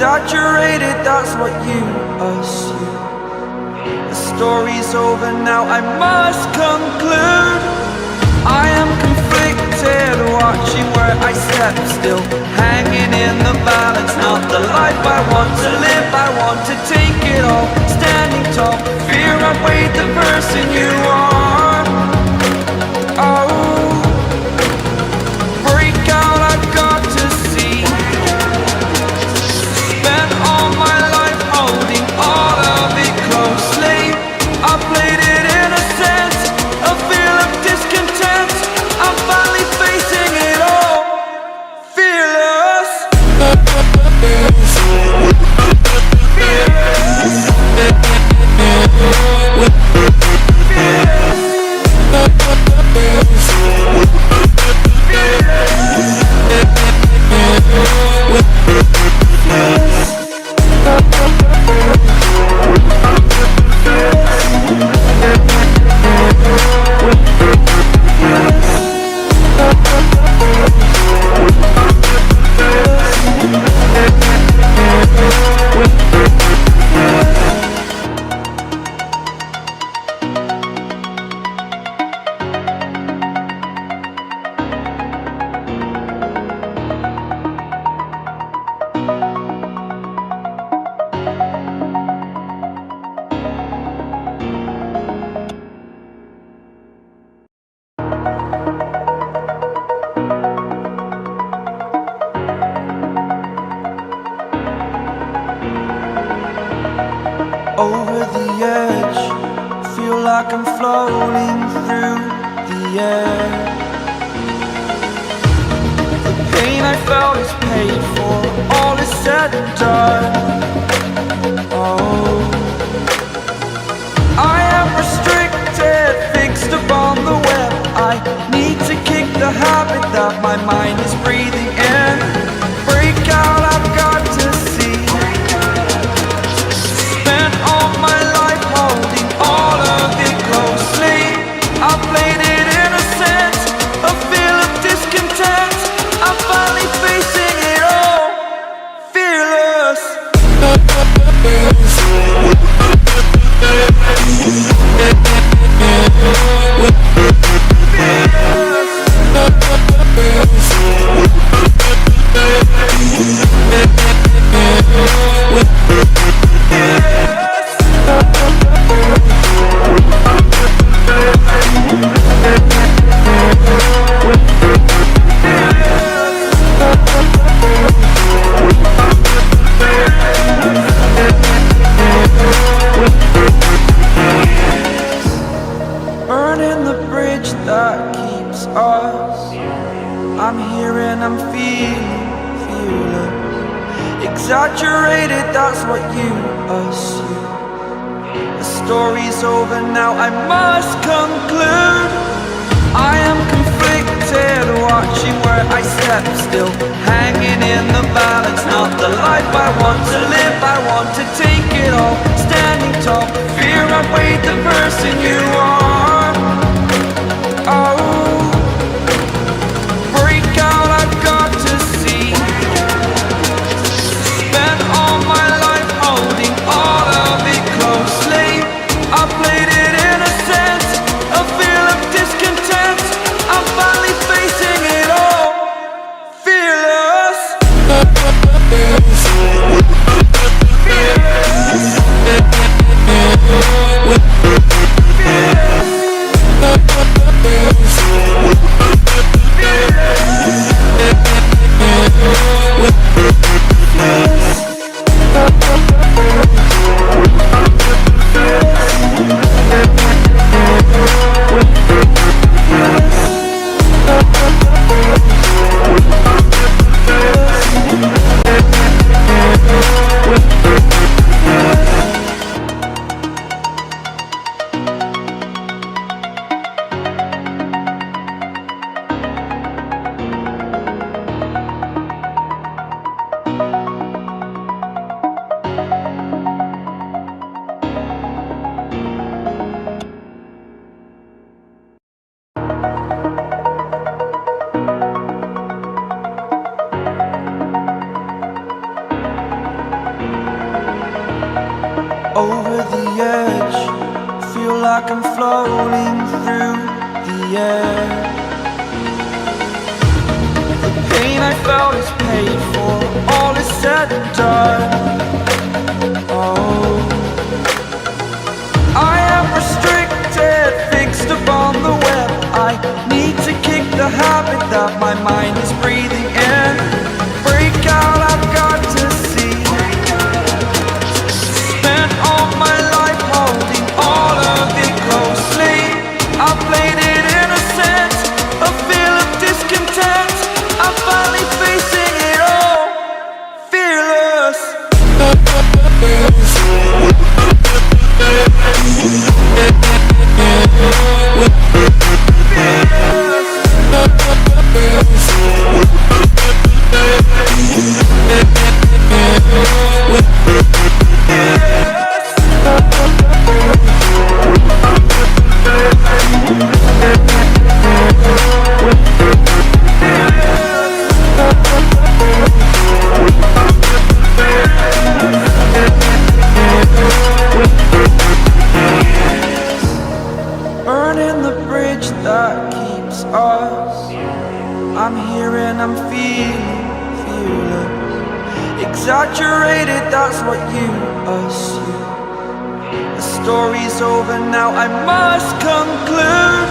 Exaggerated, that's what you assume. The story's over now, I must conclude. I am conflicted, watching where I step still, hanging in the balance. Not the life I want to live, I want to take it all. Standing tall, fear outweighed the person you are. Oh, break out, I've got to see. Spent all my life holding all of it closely. I played it innocent, a feel of discontent. I'm finally facing it all, fearless. Over the edge, feel like I'm floating through the air. The pain I felt is paid for, all is said and done. Oh, I am restricted, fixed upon the web. I need to kick the habit that my mind is breathing in. Break out, I've got to see. Spent all my life holding all of it closely. I played it innocent, a feel of discontent. I'm finally facing it all, fearless. Burning the bridge that keeps us. I'm here and I'm feeling fearless. Exaggerated, that's what you assume. The story's over now, I must conclude. I am confused. conflicted, watching where I step, still hanging in the balance. Not the life I want to live, I want to take it all, standing tall. Fear outweighed the person you are. Oh, break out, I've got to see. Spent all my life holding all of it closely. I played it innocent, a feel of discontent. I'm finally facing it all, fearless. Over the edge, feel like I'm floating through the air. The pain I felt is paid for, all is said and done. Oh, I am restricted, fixed upon the web. I need to kick the habit that my mind is breathing in. Break out, I've got to see. Spent all my life holding all of it closely. I played it innocent, a feel of discontent. I'm finally facing it all, fearless. Burning the bridge that keeps us. I'm here and I'm feeling fearless. Exaggerated, that's what you assume. The story's over now, I must conclude.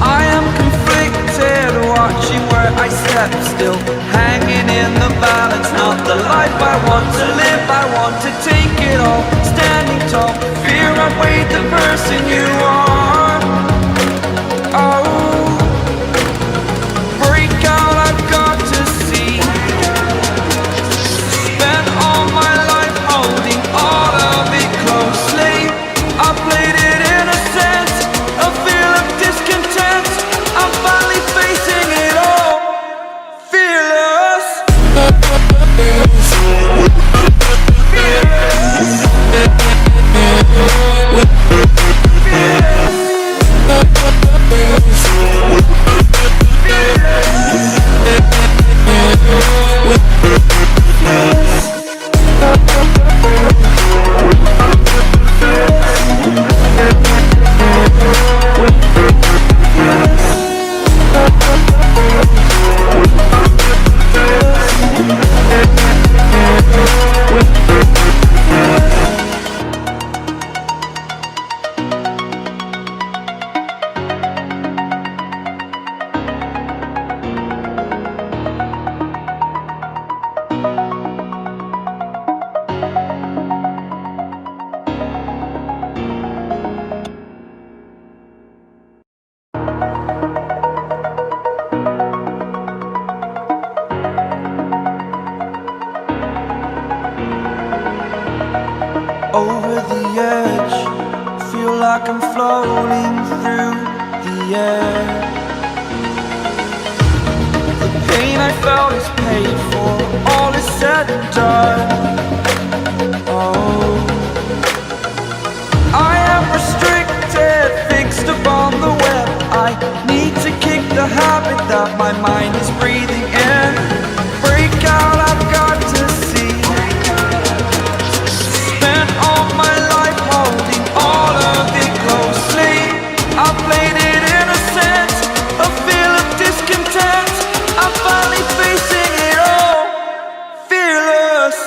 I am conflicted, watching where I step, still hanging in the balance. Not the life I want to live, I want to take it all, standing tall. Fear outweighed the person you are. Oh, break out, I've got to see. Spent all my life holding all of it closely. I played it innocent, a feel of discontent. I'm finally facing it all, fearless. Over the edge, feel like I'm floating through the air. pain I felt is paid for, all is said and done. Oh, I am restricted, fixed upon the web. I need to kick the habit that my mind is breathing in. Break out, I've got to see. Spent all my life holding all of it closely. I played it innocent, a feel of discontent. I'm finally facing it all, fearless.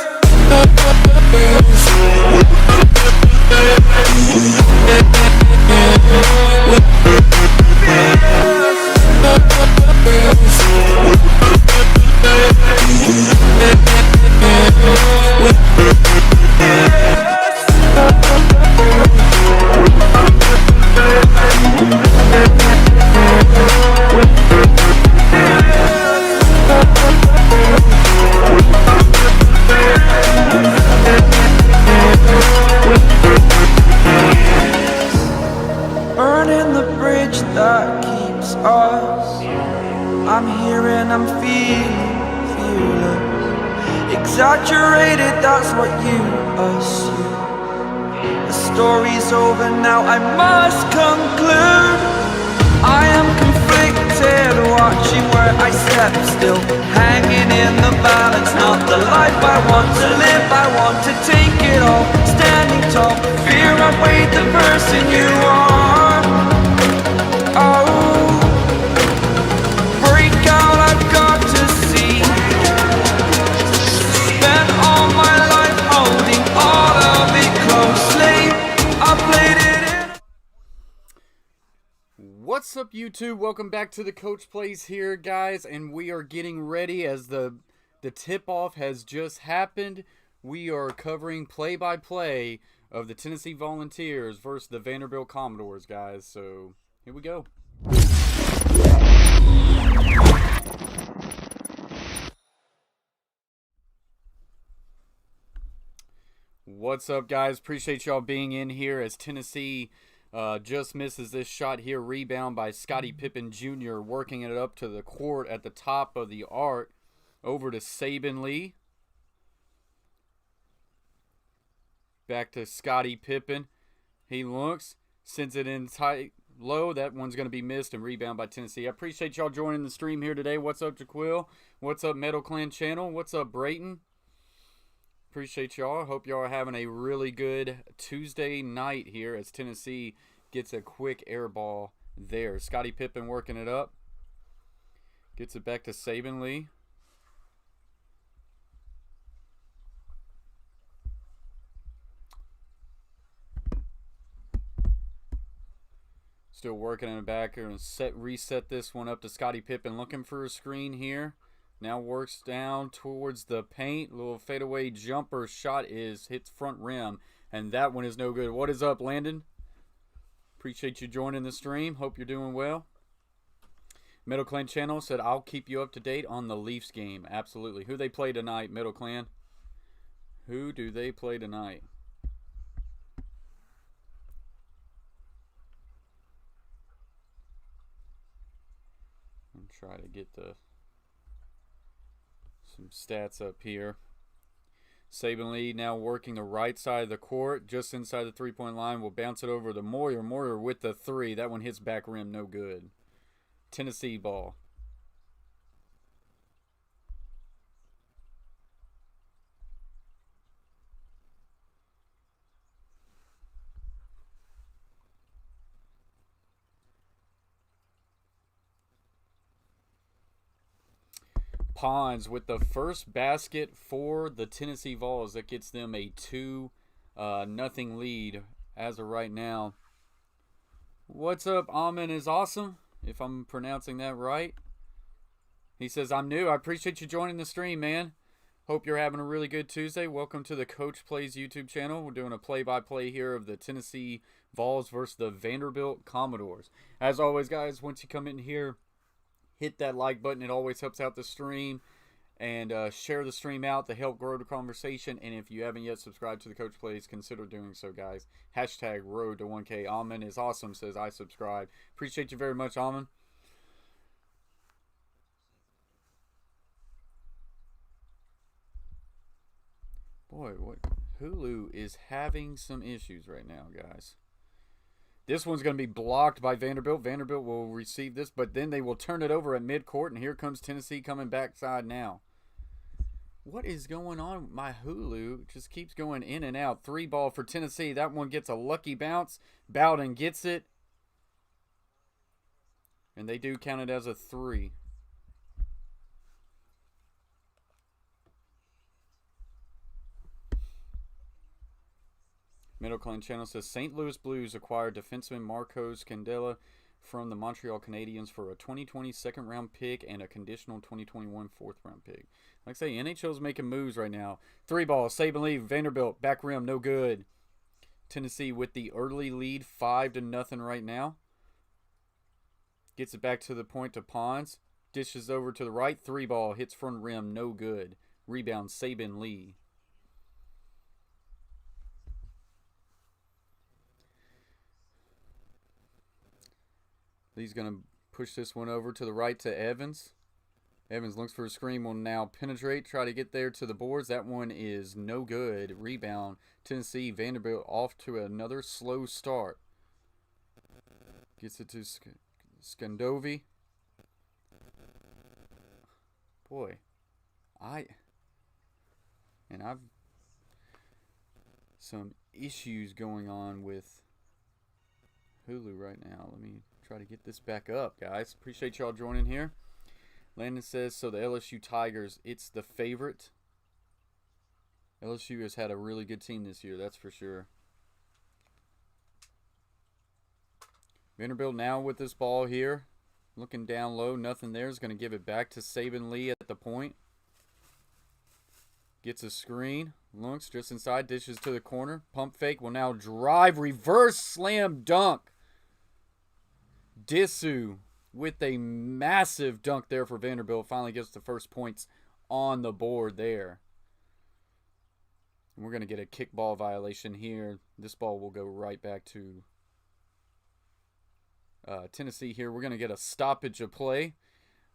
Burning the bridge that keeps us. I'm here and I'm feeling fearless. Exaggerated, that's what you assume. The story's over now, I must conclude. I am conflicted, watching where I step, still hanging in the balance. Not the life I want to live, I want to take it all. Standing tall, fear I've weighed the person you are. Oh, break out, I've got to see. Spent all my life holding all of it closely. I played it in. What's up, YouTube? Welcome back to the Coach Plays here, guys, and we are getting ready as the tip-off has just happened. We are covering play-by-play of the Tennessee Volunteers versus the Vanderbilt Commodores, guys. So here we go. What's up, guys? Appreciate y'all being in here as Tennessee just misses this shot here. Rebound by Scottie Pippen Jr. working it up to the court at the top of the arc. Over to Saban Lee. Back to Scottie Pippen. He looks, sends it in tight, low. That one's going to be missed and rebound by Tennessee. I appreciate y'all joining the stream here today. What's up, Jaquil? What's up, Metal Clan Channel? What's up, Brayton? Appreciate y'all. Hope y'all are having a really good Tuesday night here as Tennessee gets a quick air ball there. Scottie Pippen working it up. Gets it back to Saban Lee. Still working in the back here and reset this one up to Scottie Pippen. Looking for a screen here. Now works down towards the paint. Little fadeaway jumper shot hits front rim. And that one is no good. What is up, Landon? Appreciate you joining the stream. Hope you're doing well. Middle Clan Channel said, I'll keep you up to date on the Leafs game. Absolutely. Who they play tonight, Middle Clan? Who do they play tonight? I'm trying to get some stats up here. Saban Lee now working the right side of the court, just inside the three-point line. Will bounce it over to Moyer. Moyer with the three. That one hits back rim, no good. Tennessee ball. Pons with the first basket for the Tennessee Vols. That gets them a 2-0 lead as of right now. What's up, Amen is awesome, if I'm pronouncing that right. He says, I'm new. I appreciate you joining the stream, man. Hope you're having a really good Tuesday. Welcome to the Coach Plays YouTube channel. We're doing a play-by-play here of the Tennessee Vols versus the Vanderbilt Commodores. As always, guys, once you come in here, hit that like button. It always helps out the stream. And share the stream out to help grow the conversation. And if you haven't yet subscribed to the Coach Plays, consider doing so, guys. Hashtag road to 1K. Amen is awesome, says I subscribe. Appreciate you very much, Amen. Boy, what Hulu is having some issues right now, guys. This one's going to be blocked by Vanderbilt. Vanderbilt will receive this, but then they will turn it over at midcourt, and here comes Tennessee coming backside now. What is going on? My Hulu just keeps going in and out. 3-ball for Tennessee. That one gets a lucky bounce. Bowden gets it. And they do count it as a 3. Middle Clan Channel says St. Louis Blues acquired defenseman Marcos Candela from the Montreal Canadiens for a 2020 second-round pick and a conditional 2021 fourth-round pick. Like I say, NHL's making moves right now. 3-ball, save and leave. Vanderbilt, back rim, no good. Tennessee with the early lead, 5-0 right now. Gets it back to the point to Pons. Dishes over to the right. 3-ball, hits front rim, no good. Rebound, Sabin Lee. Lee's going to push this one over to the right to Evans. Evans looks for a screen, will now penetrate, try to get there to the boards. That one is no good. Rebound, Tennessee. Vanderbilt off to another slow start. Gets it to Scandovi. Boy, I've some issues going on with Hulu right now. Let me try to get this back up, guys. Appreciate y'all joining here. Landon says, so the LSU Tigers, it's the favorite. LSU has had a really good team this year, that's for sure. Vanderbilt now with this ball here. Looking down low, nothing there. Is going to give it back to Sabin Lee at the point. Gets a screen. Looks just inside, dishes to the corner. Pump fake will now drive. Reverse slam dunk. Disu with a massive dunk there for Vanderbilt. Finally gets the first points on the board there. And we're going to get a kickball violation here. This ball will go right back to Tennessee here. We're going to get a stoppage of play.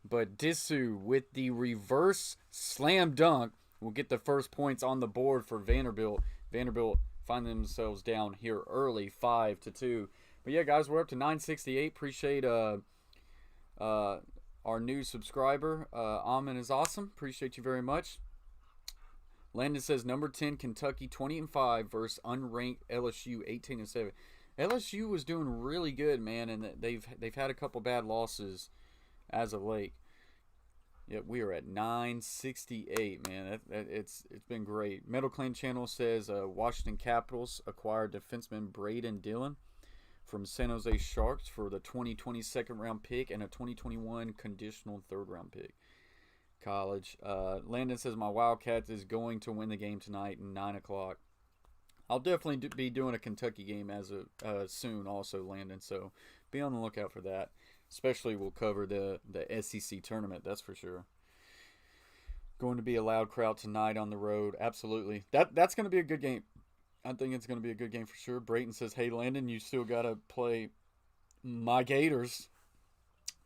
But Disu with the reverse slam dunk will get the first points on the board for Vanderbilt. Vanderbilt find themselves down here early, 5-2. But yeah, guys, we're up to 968. Appreciate our new subscriber. Amin is awesome. Appreciate you very much. Landon says number 10 Kentucky 20-5 versus unranked LSU 18-7. LSU was doing really good, man, and they've had a couple bad losses as of late. Yep, we are at 968, man. It's been great. Metal Clan Channel says Washington Capitals acquired defenseman Braden Dillon from San Jose Sharks for the 2020 second-round pick and a 2021 conditional third-round pick. College. Landon says my Wildcats is going to win the game tonight at 9 o'clock. I'll definitely be doing a Kentucky game as soon also, Landon, so be on the lookout for that. Especially we'll cover the SEC tournament, that's for sure. Going to be a loud crowd tonight on the road, absolutely. That's going to be a good game. I think it's going to be a good game for sure. Brayton says, hey, Landon, you still got to play my Gators.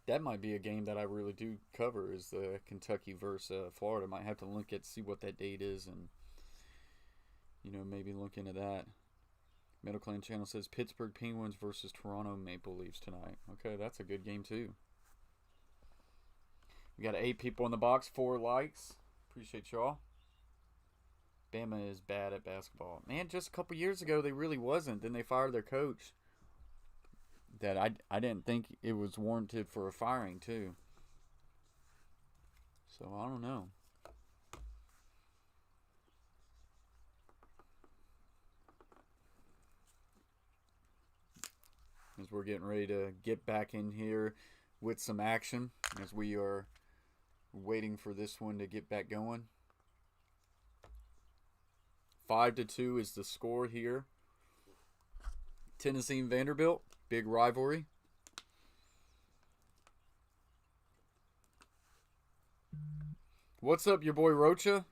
That might be a game that I really do cover is the Kentucky versus Florida. Might have to look at, see what that date is and, maybe look into that. Middle Clan Channel says Pittsburgh Penguins versus Toronto Maple Leafs tonight. Okay, that's a good game too. We got 8 people in the box, 4 likes. Appreciate y'all. Bama is bad at basketball. Man, just a couple years ago they really wasn't. Then they fired their coach. That I didn't think it was warranted for a firing too. So I don't know. As we're getting ready to get back in here with some action as we are waiting for this one to get back going. 5-2 is the score here. Tennessee and Vanderbilt, big rivalry. What's up, your boy Rocha?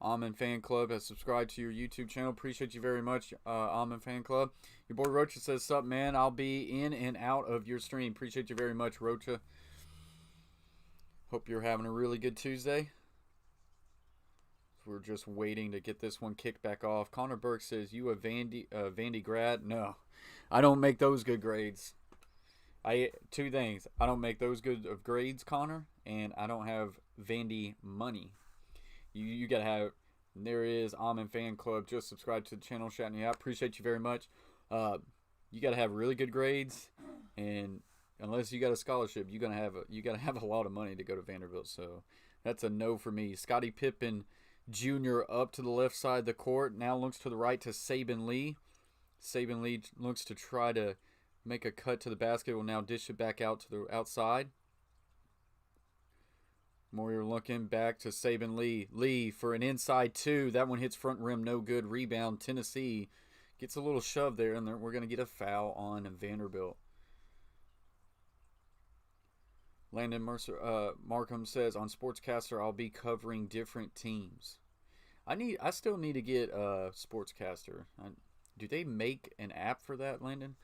Almond Fan Club has subscribed to your YouTube channel. Appreciate you very much, Almond Fan Club. Your boy Rocha says, sup, man? I'll be in and out of your stream. Appreciate you very much, Rocha. Hope you're having a really good Tuesday. We're just waiting to get this one kicked back off. Connor Burke says, you a Vandy grad? No, I don't make those good grades. Two things. I don't make those good of grades, Connor, and I don't have Vandy money. You got to have, there is Almond Fan Club. Just subscribe to the channel, shouting you out. Appreciate you very much. You got to have really good grades, and unless you got a scholarship, you got to have a lot of money to go to Vanderbilt. So that's a no for me. Scottie Pippen Jr. up to the left side of the court. Now looks to the right to Saban Lee. Saban Lee looks to try to make a cut to the basket. Will now dish it back out to the outside. Moyer looking back to Saban Lee. Lee for an inside two. That one hits front rim. No good. Rebound. Tennessee gets a little shove there, and we're going to get a foul on Vanderbilt. Landon Markham says, on Sportscaster, I'll be covering different teams. I still need to get Sportscaster. Do they make an app for that, Landon?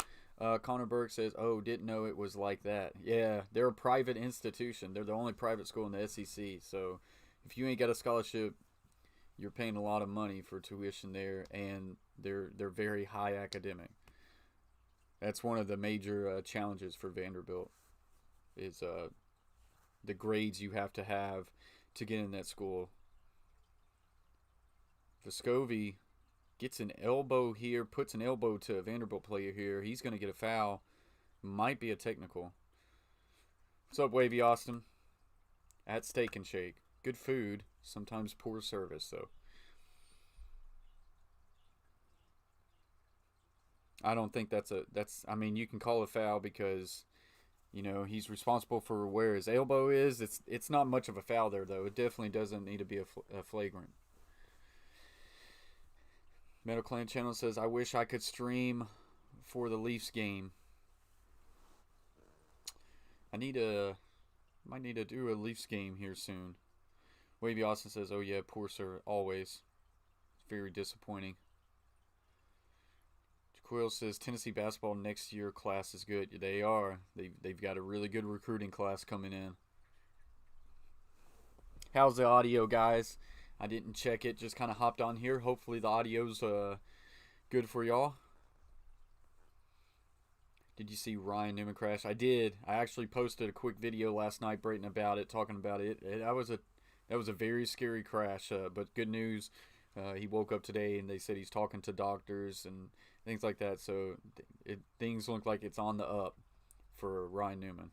Connor Burke says, oh, didn't know it was like that. Yeah, they're a private institution. They're the only private school in the SEC. So if you ain't got a scholarship, you're paying a lot of money for tuition there, and they're very high academic. That's one of the major challenges for Vanderbilt is the grades you have to get in that school. Vescovi gets an elbow here, puts an elbow to a Vanderbilt player here. He's going to get a foul. Might be a technical. What's up, Wavy Austin? At Steak and Shake. Good food, sometimes poor service, though. I don't think I mean, you can call a foul because, you know, he's responsible for where his elbow is. It's not much of a foul there, though. It definitely doesn't need to be a flagrant. Metal Clan Channel says, I wish I could stream for the Leafs game. Might need to do a Leafs game here soon. Wavy Austin says, oh yeah, poor sir, always. Very disappointing. Quill says, Tennessee basketball next year class is good. They are. They've got a really good recruiting class coming in. How's the audio, guys? I didn't check it. Just kind of hopped on here. Hopefully the audio's good for y'all. Did you see Ryan Newman crash? I did. I actually posted a quick video last night, bragging about it, talking about it. That was a very scary crash. But good news, he woke up today and they said he's talking to doctors and things like that. So things look like it's on the up for Ryan Newman.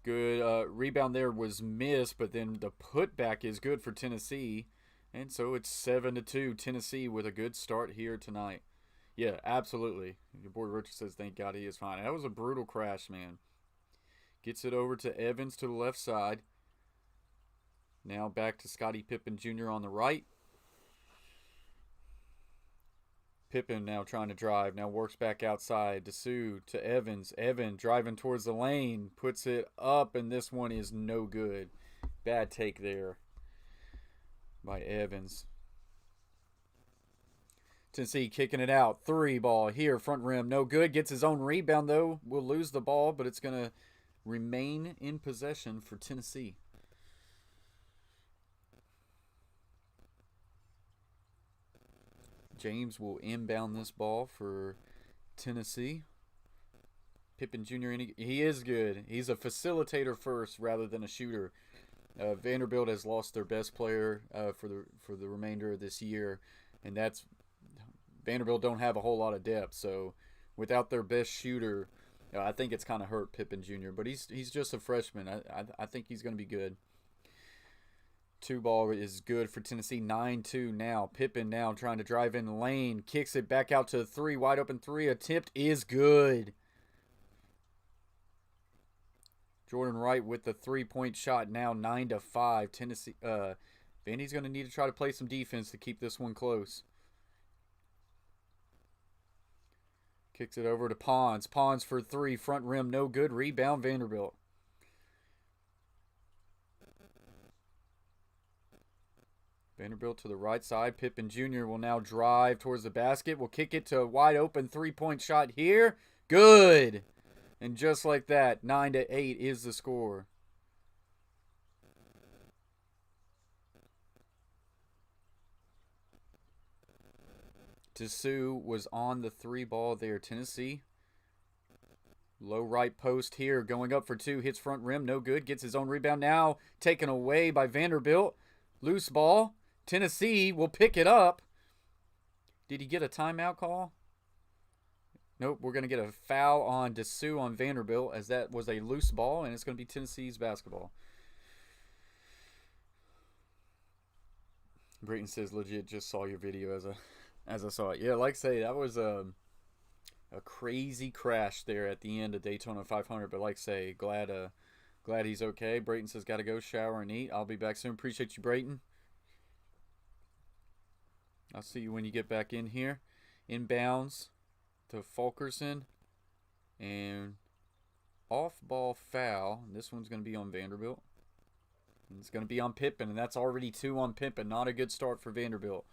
Good rebound there was missed, but then the putback is good for Tennessee. And so it's 7-2. Tennessee with a good start here tonight. Yeah, absolutely. Your boy Richard says, thank God he is fine. That was a brutal crash, man. Gets it over to Evans to the left side. Now back to Scottie Pippen Jr. on the right. Pippen now trying to drive. Now works back outside. Dessou to Evans. Evan driving towards the lane. Puts it up, and this one is no good. Bad take there by Evans. Tennessee kicking it out. 3 ball here. Front rim. No good. Gets his own rebound, though. Will lose the ball, but it's going to remain in possession for Tennessee. James will inbound this ball for Tennessee. Pippen Jr., he is good. He's a facilitator first rather than a shooter. Vanderbilt has lost their best player for the remainder of this year, and that's Vanderbilt don't have a whole lot of depth. So without their best shooter, I think it's kind of hurt Pippen Jr. But he's just a freshman. I think he's going to be good. 2 ball is good for Tennessee. 9-2 now. Pippen now trying to drive in the lane. Kicks it back out to the 3. Wide open 3. Attempt is good. Jordan Wright with the 3-point shot now. 9-5. Tennessee. Vandy's going to need to try to play some defense to keep this one close. Kicks it over to Pons. Pons for 3. Front rim no good. Rebound Vanderbilt. Vanderbilt to the right side. Pippen Jr. will now drive towards the basket. Will kick it to a wide open 3-point shot here. Good. And just like that, 9-8 is the score. Dessou was on the 3 ball there. Tennessee. Low right post here. Going up for 2. Hits front rim. No good. Gets his own rebound now. Taken away by Vanderbilt. Loose ball. Tennessee will pick it up. Did he get a timeout call? Nope. We're going to get a foul on Dessou on Vanderbilt, as that was a loose ball, and it's going to be Tennessee's basketball. Brayton says, legit, just saw your video as I saw it. Yeah, like I say, that was a crazy crash there at the end of Daytona 500. But like I say, glad he's okay. Brayton says, got to go shower and eat. I'll be back soon. Appreciate you, Brayton. I'll see you when you get back in here. Inbounds to Fulkerson. And off-ball foul. This one's going to be on Vanderbilt. And it's going to be on Pippen, and that's already 2 on Pippen. Not a good start for Vanderbilt.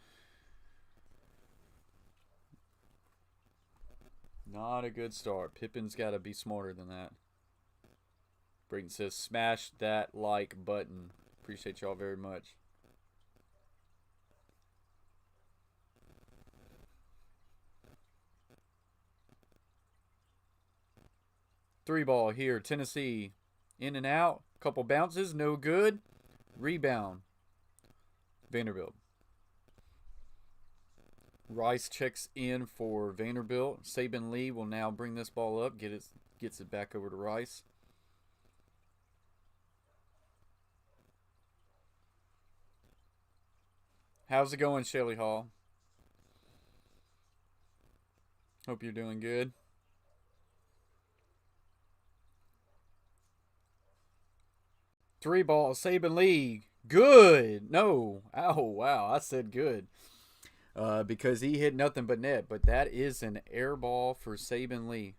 Not a good start. Pippen's got to be smarter than that. Brayton says, smash that like button. Appreciate y'all very much. Three ball here. Tennessee in and out. Couple bounces. No good. Rebound. Vanderbilt. Rice checks in for Vanderbilt. Saban Lee will now bring this ball up. Gets it back over to Rice. How's it going, Shelly Hall? Hope you're doing good. Three ball, Saban Lee. Good. No. Oh, wow. I said good. Because he hit nothing but net. But that is an air ball for Saban Lee.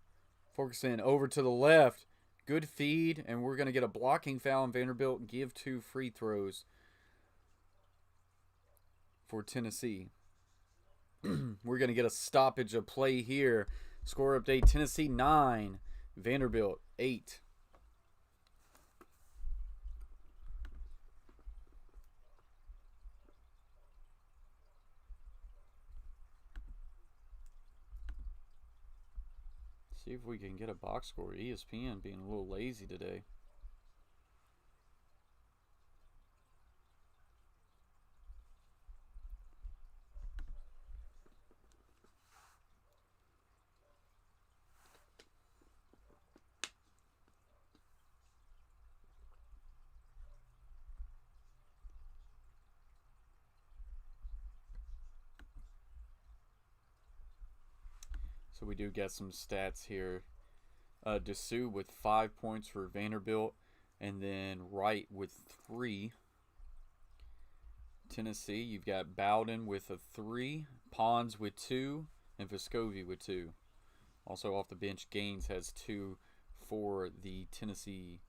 Fulkerson over to the left. Good feed. And we're going to get a blocking foul on Vanderbilt and give 2 free throws for Tennessee. We're going to get a stoppage of play here. Score update, Tennessee 9. Vanderbilt 8. See if we can get a box score. ESPN being a little lazy today. So we do get some stats here. Dessou with 5 points for Vanderbilt, and then Wright with 3. Tennessee, you've got Bowden with a 3, Pons with 2, and Vescovi with 2. Also off the bench, Gaines has 2 for the Tennessee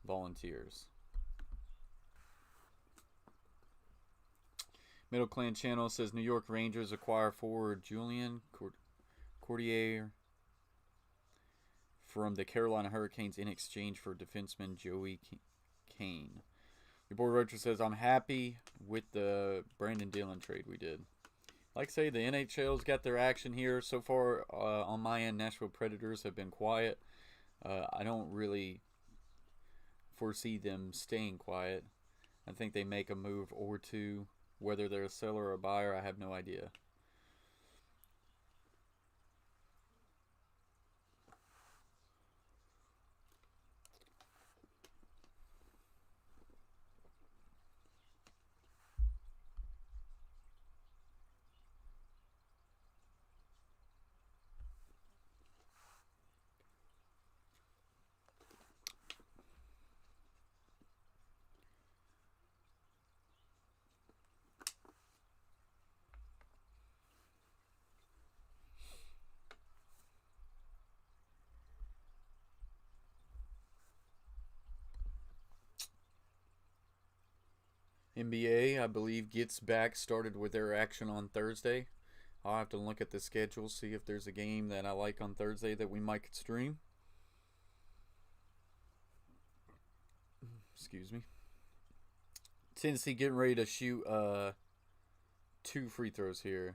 Volunteers. Middle Clan Channel says New York Rangers acquire forward Julian Courtier from the Carolina Hurricanes in exchange for defenseman Joey Kane. Your boy Roger says, I'm happy with the Brandon Dillon trade we did. Like I say, the NHL's got their action here. So far, on my end, Nashville Predators have been quiet. I don't really foresee them staying quiet. I think they make a move or two. Whether they're a seller or a buyer, I have no idea. NBA, I believe, gets back started with their action on Thursday. I'll have to look at the schedule, see if there's a game that I like on Thursday that we might stream. Excuse me. Tennessee getting ready to shoot 2 free throws here.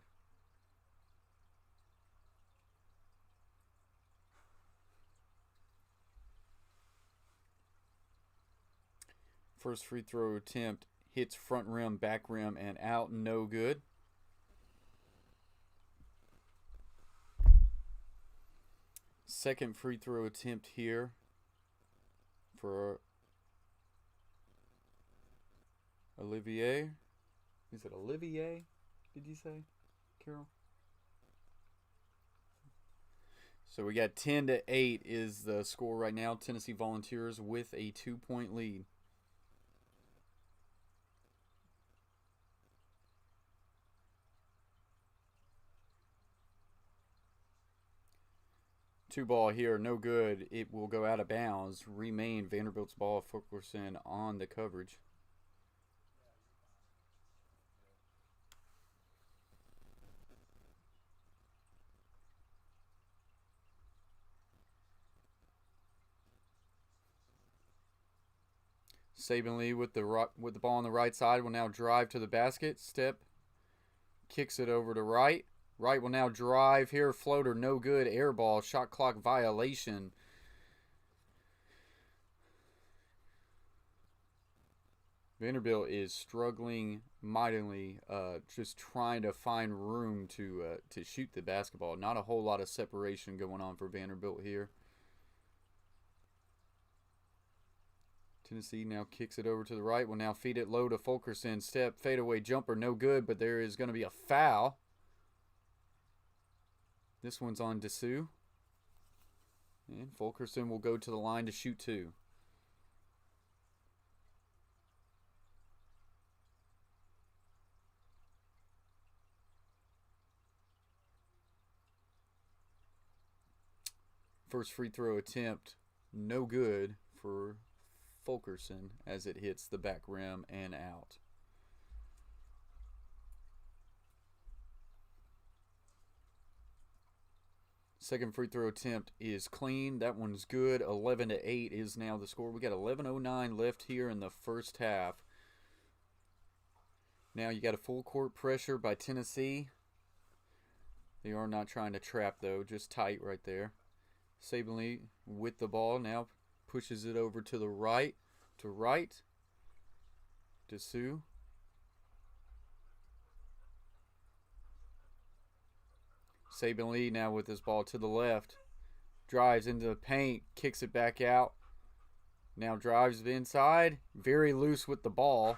First free throw attempt hits front rim, back rim, and out. No good. Second free throw attempt here for Olivier. Is it Olivier? Did you say, Carol? So we got 10-8 is the score right now. Tennessee Volunteers with a 2-point lead. Two ball here, no good. It will go out of bounds. Remain Vanderbilt's ball. Fulkerson on the coverage. Saban Lee with the ball on the right side will now drive to the basket. Step, kicks it over to Wright. Wright will now drive here. Floater, no good. Air ball, shot clock violation. Vanderbilt is struggling mightily, just trying to find room to shoot the basketball. Not a whole lot of separation going on for Vanderbilt here. Tennessee now kicks it over to the right. Will now feed it low to Fulkerson. Step, fadeaway jumper, no good, but there is going to be a foul. This one's on Dessou. And Fulkerson will go to the line to shoot two. First free throw attempt, no good for Fulkerson as it hits the back rim and out. Second free throw attempt is clean. That one's good. 11-8 is now the score. We got 11:09 left here in the first half. Now you got a full court pressure by Tennessee. They are not trying to trap though, just tight right there. Saban Lee with the ball now pushes it over to the right, to Wright, Dessou. Saban Lee now with his ball to the left, drives into the paint, kicks it back out. Now drives inside, very loose with the ball.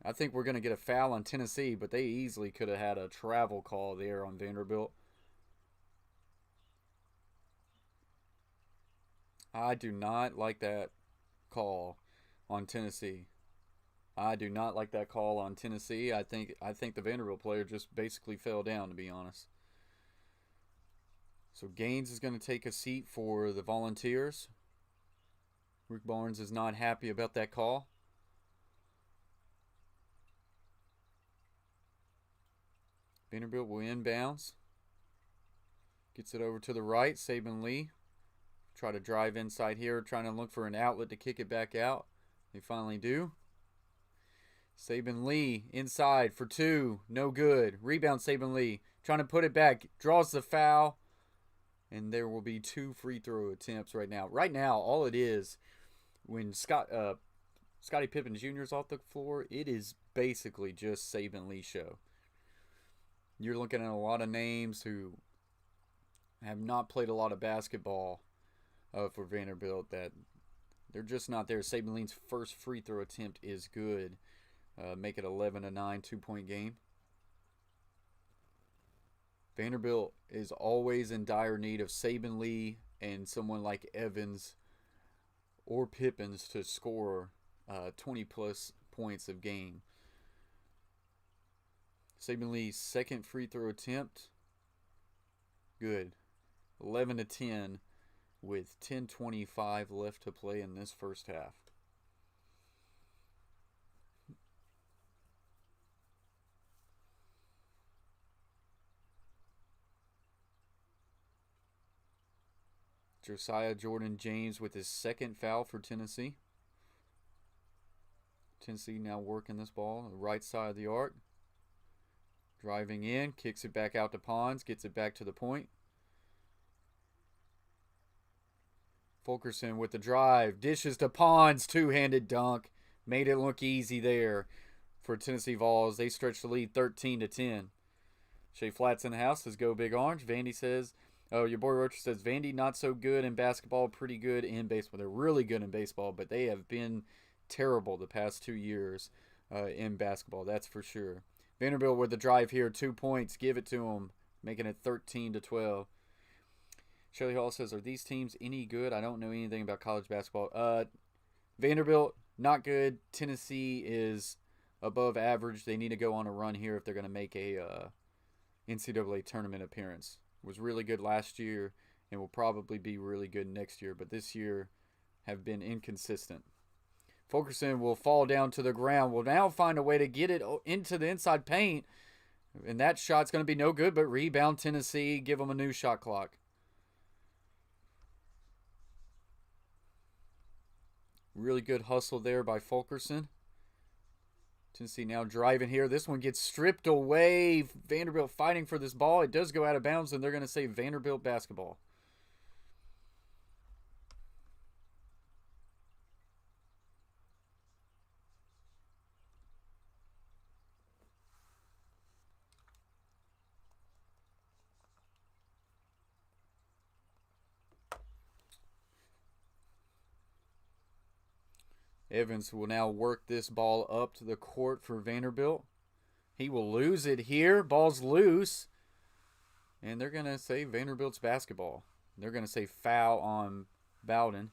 I think we're going to get a foul on Tennessee, but they easily could have had a travel call there on Vanderbilt. I do not like that call on Tennessee. I do not like that call on Tennessee. I think the Vanderbilt player just basically fell down, to be honest. So Gaines is going to take a seat for the Volunteers. Rick Barnes is not happy about that call. Vanderbilt will inbounds. Gets it over to the right. Saban Lee. Try to drive inside here, trying to look for an outlet to kick it back out. They finally do. Saban Lee inside for two. No good. Rebound Saban Lee. Trying to put it back. Draws the foul. And there will be two free throw attempts right now. Right now, all it is, when Scottie Pippen Jr. is off the floor, it is basically just Saban Lee show. You're looking at a lot of names who have not played a lot of basketball for Vanderbilt, that they're just not there. Saban Lee's first free throw attempt is good. Make it 11-9, 2-point game. Vanderbilt is always in dire need of Saban Lee and someone like Evans or Pippins to score 20-plus points a game. Saban Lee's second free throw attempt, good. 11-10 with 10:25 left to play in this first half. Josiah Jordan James with his second foul for Tennessee. Tennessee now working this ball on the right side of the arc. Driving in, kicks it back out to Pons, gets it back to the point. Fulkerson with the drive, dishes to Pons, two-handed dunk. made it look easy there for Tennessee Vols. They stretched the lead 13-10. Shea Flats in the house says, go Big Orange. Vandy says, oh, your boy Rocher says, Vandy not so good in basketball, pretty good in baseball. They're really good in baseball, but they have been terrible the past 2 years in basketball. That's for sure. Vanderbilt with the drive here, 2 points. Give it to them, making it 13-12. Shirley Hall says, are these teams any good? I don't know anything about college basketball. Vanderbilt, not good. Tennessee is above average. They need to go on a run here if they're going to make a NCAA tournament appearance. Was really good last year and will probably be really good next year, but this year have been inconsistent. Fulkerson will fall down to the ground. Will now find a way to get it into the inside paint, and that shot's going to be no good, but rebound Tennessee, give them a new shot clock. Really good hustle there by Fulkerson. Tennessee now driving here. This one gets stripped away. Vanderbilt fighting for this ball. It does go out of bounds, and they're going to say Vanderbilt basketball. Evans will now work this ball up to the court for Vanderbilt. He will lose it here. Ball's loose. And they're going to say Vanderbilt's basketball. They're going to say foul on Bowden.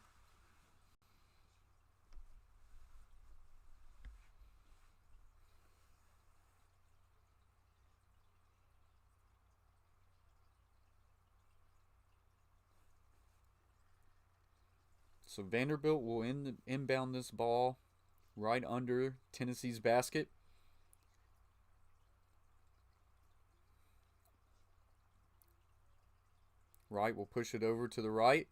So Vanderbilt will inbound this ball right under Tennessee's basket. Wright will push it over to the right.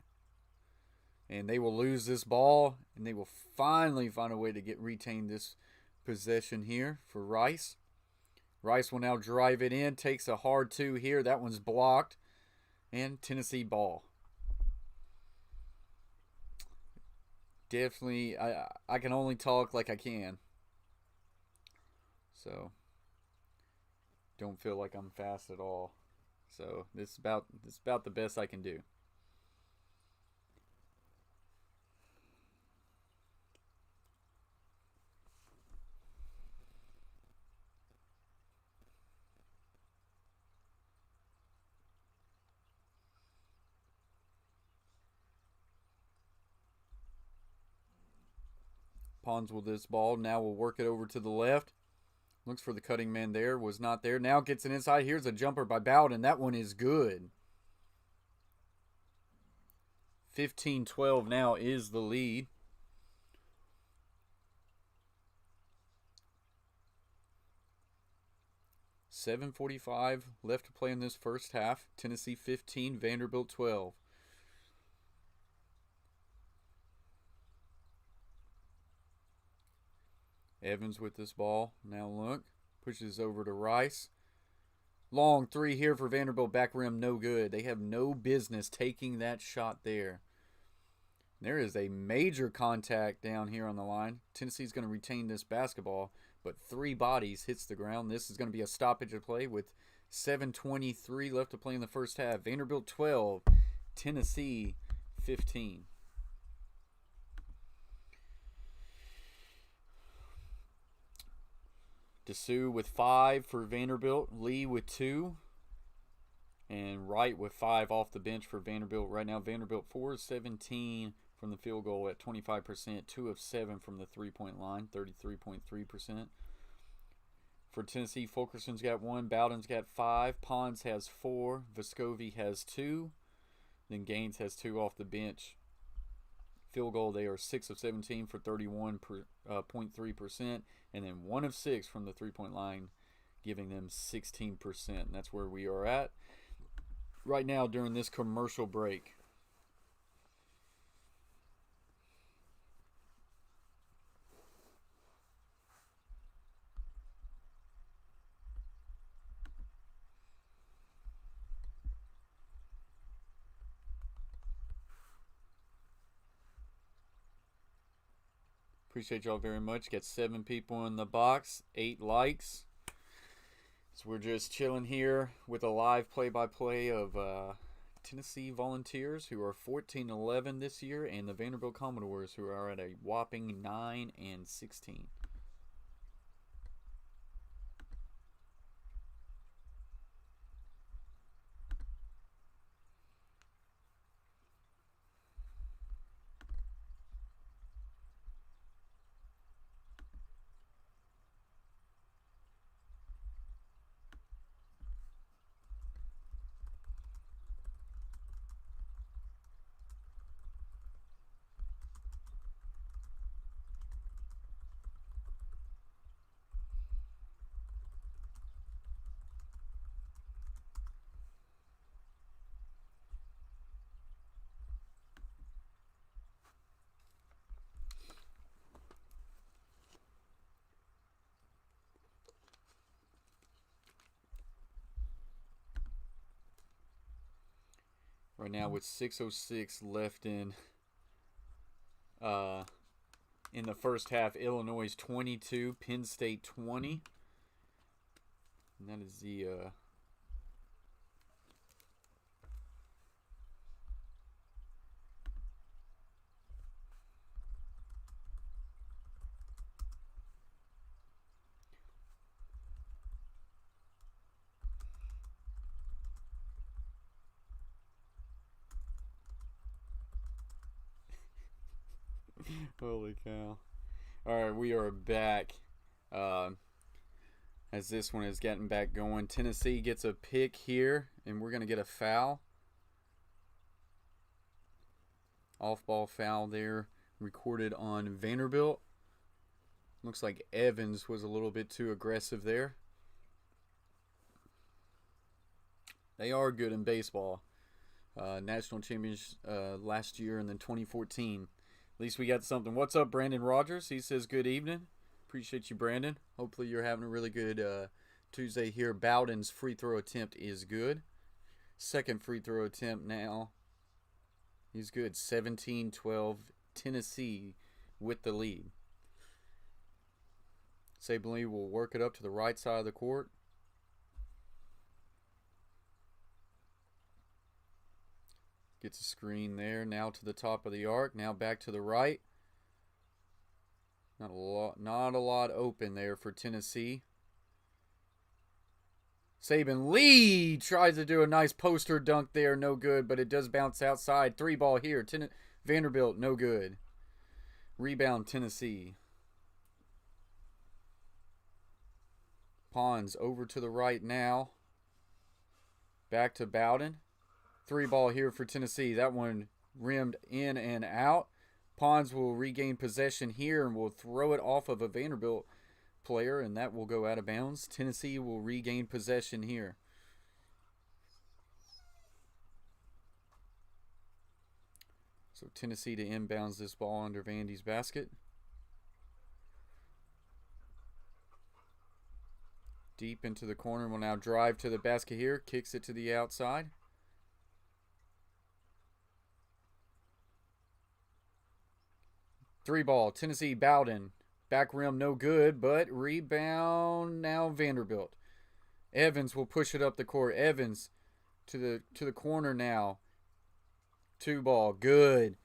And they will lose this ball. And they will finally find a way to retain this possession here for Rice. Rice will now drive it in. Takes a hard two here. That one's blocked. And Tennessee ball. Definitely, I can only talk like I can. So, don't feel like I'm fast at all. So, this is about the best I can do. Pons with this ball. Now we'll work it over to the left. Looks for the cutting man there. Was not there. Now gets it inside. Here's a jumper by Bowden. That one is good. 15-12 now is the lead. $7:45 left to play in this first half. Tennessee 15, Vanderbilt 12. Evans with this ball. Now look. Pushes over to Rice. Long three here for Vanderbilt. Back rim no good. They have no business taking that shot there. There is a major contact down here on the line. Tennessee's going to retain this basketball, but 3 bodies hits the ground. This is going to be a stoppage of play with 7:23 left to play in the first half. Vanderbilt 12, Tennessee 15. Dessou with 5 for Vanderbilt. Lee with 2. And Wright with 5 off the bench for Vanderbilt. Right now, Vanderbilt 4 of 17 from the field goal at 25%. 2 of 7 from the three-point line, 33.3%. For Tennessee, Fulkerson's got 1. Bowden's got 5. Pons has 4. Vescovi has 2. Then Gaines has 2 off the bench. Field goal, they are 6 of 17 for 31.3%, and then 1 of 6 from the three-point line, giving them 16%. And that's where we are at right now during this commercial break. Appreciate y'all very much. Got 7 people in the box, 8 likes. So we're just chilling here with a live play-by-play of Tennessee Volunteers, who are 14-11 this year, and the Vanderbilt Commodores, who are at a whopping 9-16. Right now with 6:06 left in the first half, Illinois 22, Penn State 20. And that is the holy cow. Alright, we are back. As this one is getting back going. Tennessee gets a pick here, and we're going to get a foul. Off-ball foul there, recorded on Vanderbilt. Looks like Evans was a little bit too aggressive there. They are good in baseball. National champions last year and then 2014. At least we got something. What's up, Brandon Rogers? He says good evening. Appreciate you, Brandon. Hopefully you're having a really good Tuesday here. Bowden's free throw attempt is good. Second free throw attempt now. He's good. 17-12. Tennessee with the lead. Saban Lee will work it up to the right side of the court. Gets a screen there. Now to the top of the arc. Now back to the right. Not a lot open there for Tennessee. Saban Lee tries to do a nice poster dunk there. No good, but it does bounce outside. 3 ball here. Vanderbilt, no good. Rebound, Tennessee. Pons over to the right now. Back to Bowden. 3 ball here for Tennessee. That one rimmed in and out. Pons will regain possession here and will throw it off of a Vanderbilt player, and that will go out of bounds. Tennessee will regain possession here. So Tennessee to inbounds this ball under Vandy's basket. Deep into the corner. Will now drive to the basket here. Kicks it to the outside. Three ball, Tennessee, Bowden. Back rim, no good, but rebound now Vanderbilt. Evans will push it up the court. Evans to the corner now. 2 ball, good.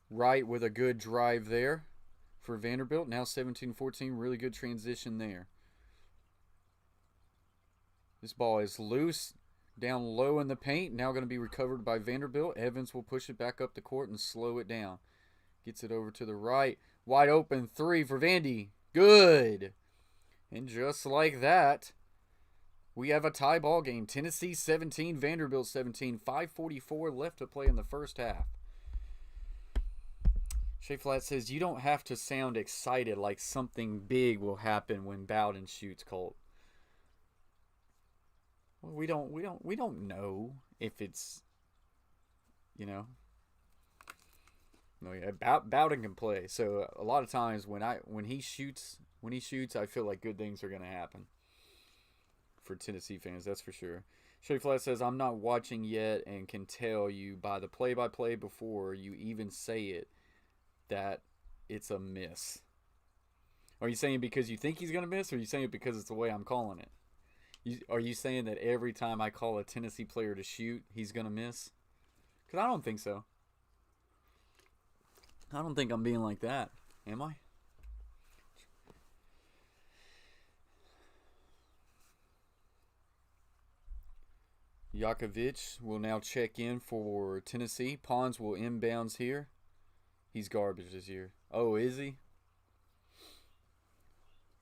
Wright with a good drive there for Vanderbilt. Now 17-14, really good transition there. This ball is loose. Down low in the paint. Now going to be recovered by Vanderbilt. Evans will push it back up the court and slow it down. Gets it over to the right. Wide open 3 for Vandy. Good. And just like that, we have a tie ball game. Tennessee 17, Vanderbilt 17. 5:44 left to play in the first half. Shea Flat says, you don't have to sound excited like something big will happen when Bowden shoots, Colt. Well, we don't know if it's, you know. No, yeah, Bowden can play. So a lot of times when he shoots, I feel like good things are gonna happen for Tennessee fans. That's for sure. Shea Flat says, I'm not watching yet and can tell you by the play-by-play before you even say it that it's a miss. Are you saying because you think he's going to miss, or are you saying it because it's the way I'm calling it? Are you saying that every time I call a Tennessee player to shoot, he's going to miss? Because I don't think so. I don't think I'm being like that. Am I? Yakovich will now check in for Tennessee. Pons will inbounds here. He's garbage this year. Oh, is he?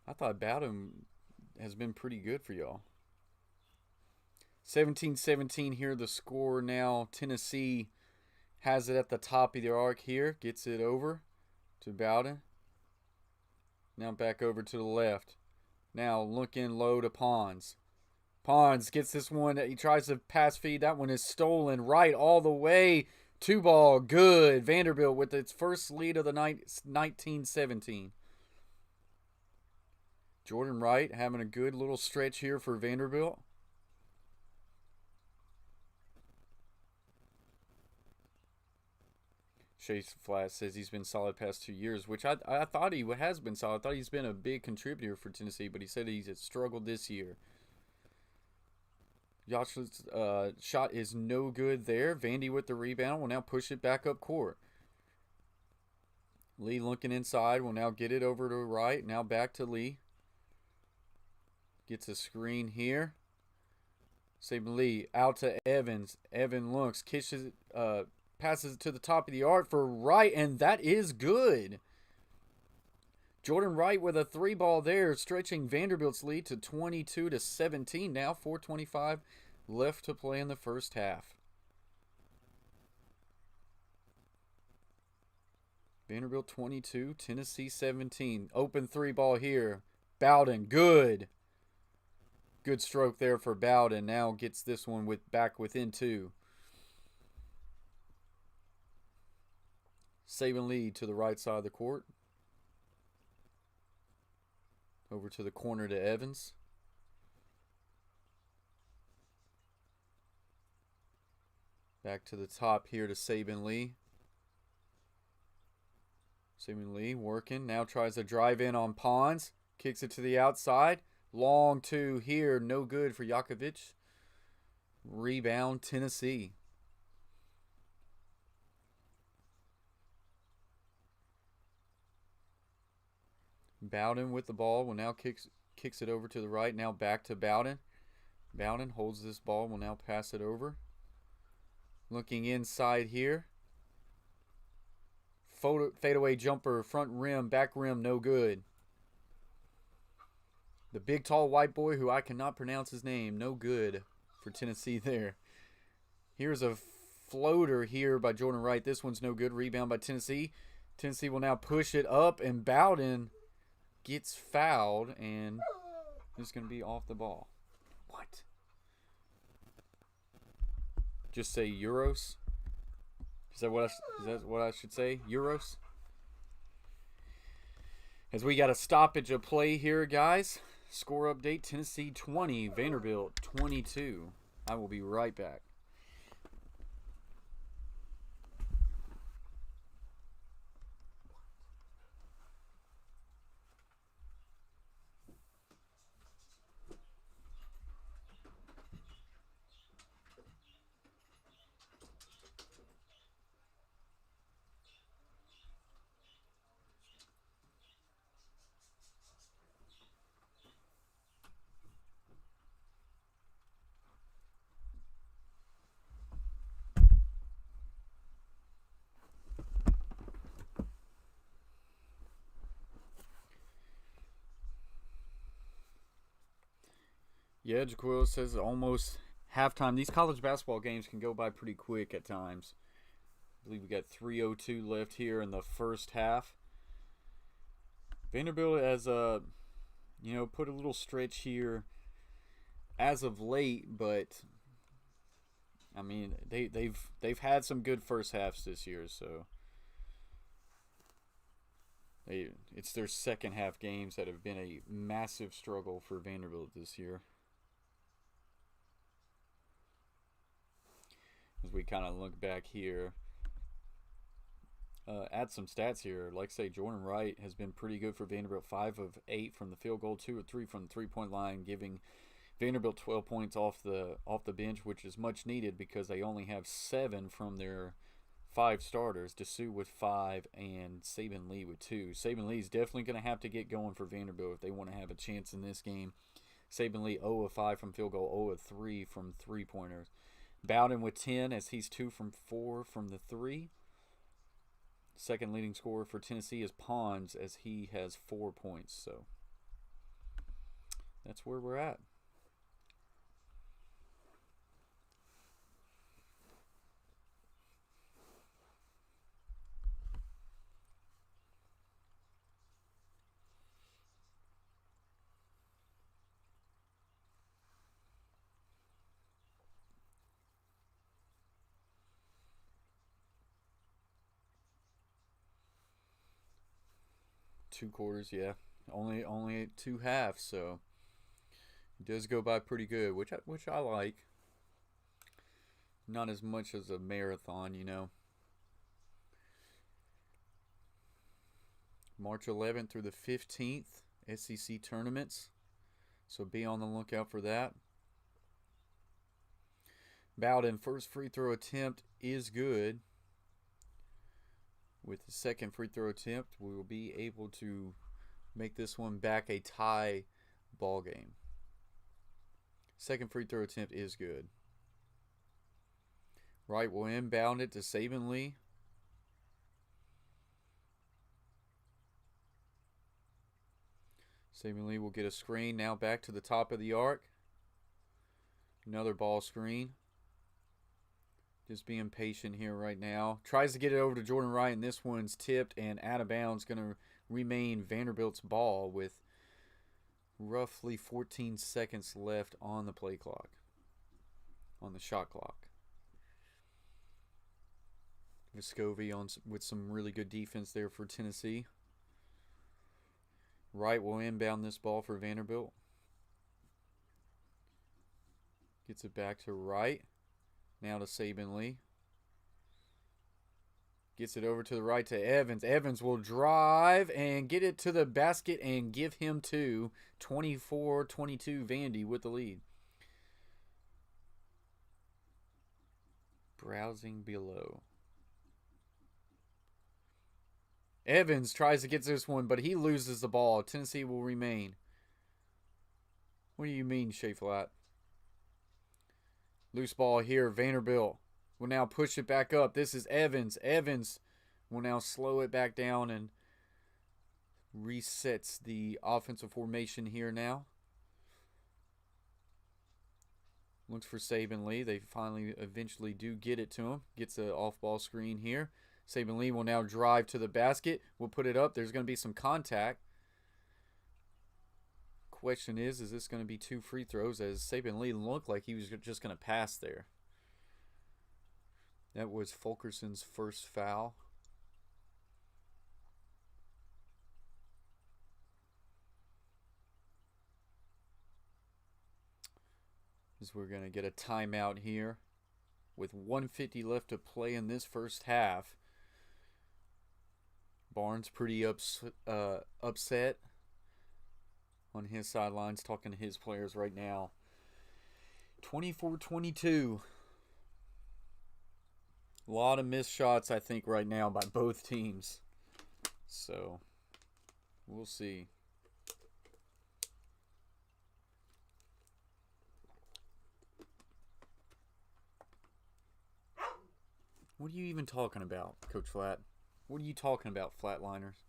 I thought Bowden has been pretty good for y'all. 17-17 here, the score now. Tennessee has it at the top of the arc here. Gets it over to Bowden. Now back over to the left. Now looking low to Pons. Pons gets this one. He tries to pass feed. That one is stolen right all the way. 2-ball. Good. Vanderbilt with its first lead of the night, 19-17. Jordan Wright having a good little stretch here for Vanderbilt. Chase Flash says he's been solid past 2 years, which I thought he has been solid. I thought he's been a big contributor for Tennessee, but he said he's struggled this year. Yach's shot is no good there. Vandy with the rebound will now push it back up court. Lee looking inside will now get it over to Wright. Now back to Lee. Gets a screen here. Saban Lee out to Evans. Evan looks, kisses, passes it to the top of the arc for Wright, and that is good. Jordan Wright with a 3-ball there, stretching Vanderbilt's lead to 22-17 now. 4:25 left to play in the first half. Vanderbilt 22, Tennessee 17. Open 3-ball here. Bowden, good. Good stroke there for Bowden. Now gets this one back within 2. Saban Lee to the right side of the court. Over to the corner to Evans. Back to the top here to Saban Lee. Saban Lee working. Now tries to drive in on Pons. Kicks it to the outside. Long 2 here. No good for Yakovich. Rebound Tennessee. Bowden with the ball will now kicks it over to the right. Now back to Bowden. Bowden holds this ball. Will now pass it over. Looking inside here. Fadeaway jumper, front rim, back rim, no good. The big tall white boy who I cannot pronounce his name, no good for Tennessee there. Here's a floater here by Jordan Wright. This one's no good. Rebound by Tennessee. Tennessee will now push it up, and Bowden gets fouled and is going to be off the ball. What? Just say Euros? Is that what I should say? Euros? As we got a stoppage of play here, guys. Score update, Tennessee 20, Vanderbilt 22. I will be right back. Yeah, Jaquil says almost halftime. These college basketball games can go by pretty quick at times. I believe we got 3:02 left here in the first half. Vanderbilt has put a little stretch here as of late, but I mean they've had some good first halves this year, so it's their second half games that have been a massive struggle for Vanderbilt this year. As we kind of look back here, add some stats here. Like I say, Jordan Wright has been pretty good for Vanderbilt. 5 of 8 from the field goal, 2 of 3 from the three-point line, giving Vanderbilt 12 points off the bench, which is much needed because they only have 7 from their 5 starters. Dessou with 5 and Saban Lee with 2. Saban Lee's definitely going to have to get going for Vanderbilt if they want to have a chance in this game. Saban Lee 0 of 5 from field goal, 0 of 3 from three-pointers. Bowden with 10 as he's 2 from 4 from the 3. Second leading scorer for Tennessee is Pons as he has 4 points. So that's where we're at. Two quarters, yeah. Only 2 halves, so it does go by pretty good, which I like. Not as much as a marathon, you know. March 11th through the 15th, SEC tournaments. So be on the lookout for that. Bowden, first free throw attempt is good. With the second free throw attempt, we will be able to make this one back a tie ball game. Second free throw attempt is good. Wright will inbound it to Saban Lee. Saban Lee will get a screen. Now back to the top of the arc. Another ball screen. Just being patient here right now. Tries to get it over to Jordan Wright, and this one's tipped and out of bounds. Going to remain Vanderbilt's ball with roughly 14 seconds left on the play clock, on the shot clock. Vescovi with some really good defense there for Tennessee. Wright will inbound this ball for Vanderbilt. Gets it back to Wright. Now to Saban Lee. Gets it over to the right to Evans. Evans will drive and get it to the basket and give him 2. 24-22 Vandy with the lead. Browsing below. Evans tries to get this one, but he loses the ball. Tennessee will remain. What do you mean, Shea Flat? Loose ball here. Vanderbilt will now push it back up. This is Evans. Evans will now slow it back down and resets the offensive formation here now. Looks for Saban Lee. They finally eventually do get it to him. Gets an off-ball screen here. Saban Lee will now drive to the basket. We'll put it up. There's going to be some contact. Question is this going to be 2 free throws, as Saban Lee looked like he was just going to pass there. That was Fulkerson's first foul. As we're going to get a timeout here with 1:50 left to play in this first half. Barnes pretty upset on his sidelines, talking to his players right now. 24-22. A lot of missed shots, I think, right now by both teams. So, we'll see. What are you even talking about, Coach Flat? What are you talking about, Flatliners?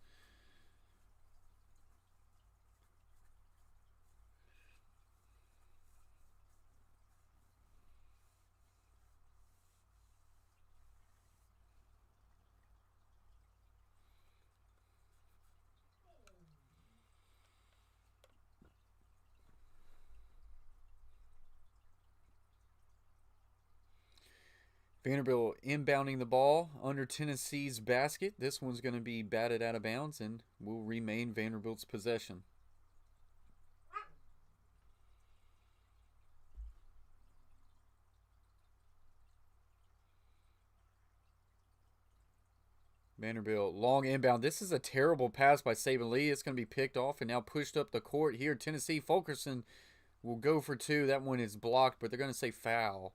Vanderbilt inbounding the ball under Tennessee's basket. This one's going to be batted out of bounds and will remain Vanderbilt's possession. Vanderbilt, long inbound. This is a terrible pass by Saban Lee. It's going to be picked off and now pushed up the court here. Tennessee, Fulkerson will go for two. That one is blocked, but they're going to say foul.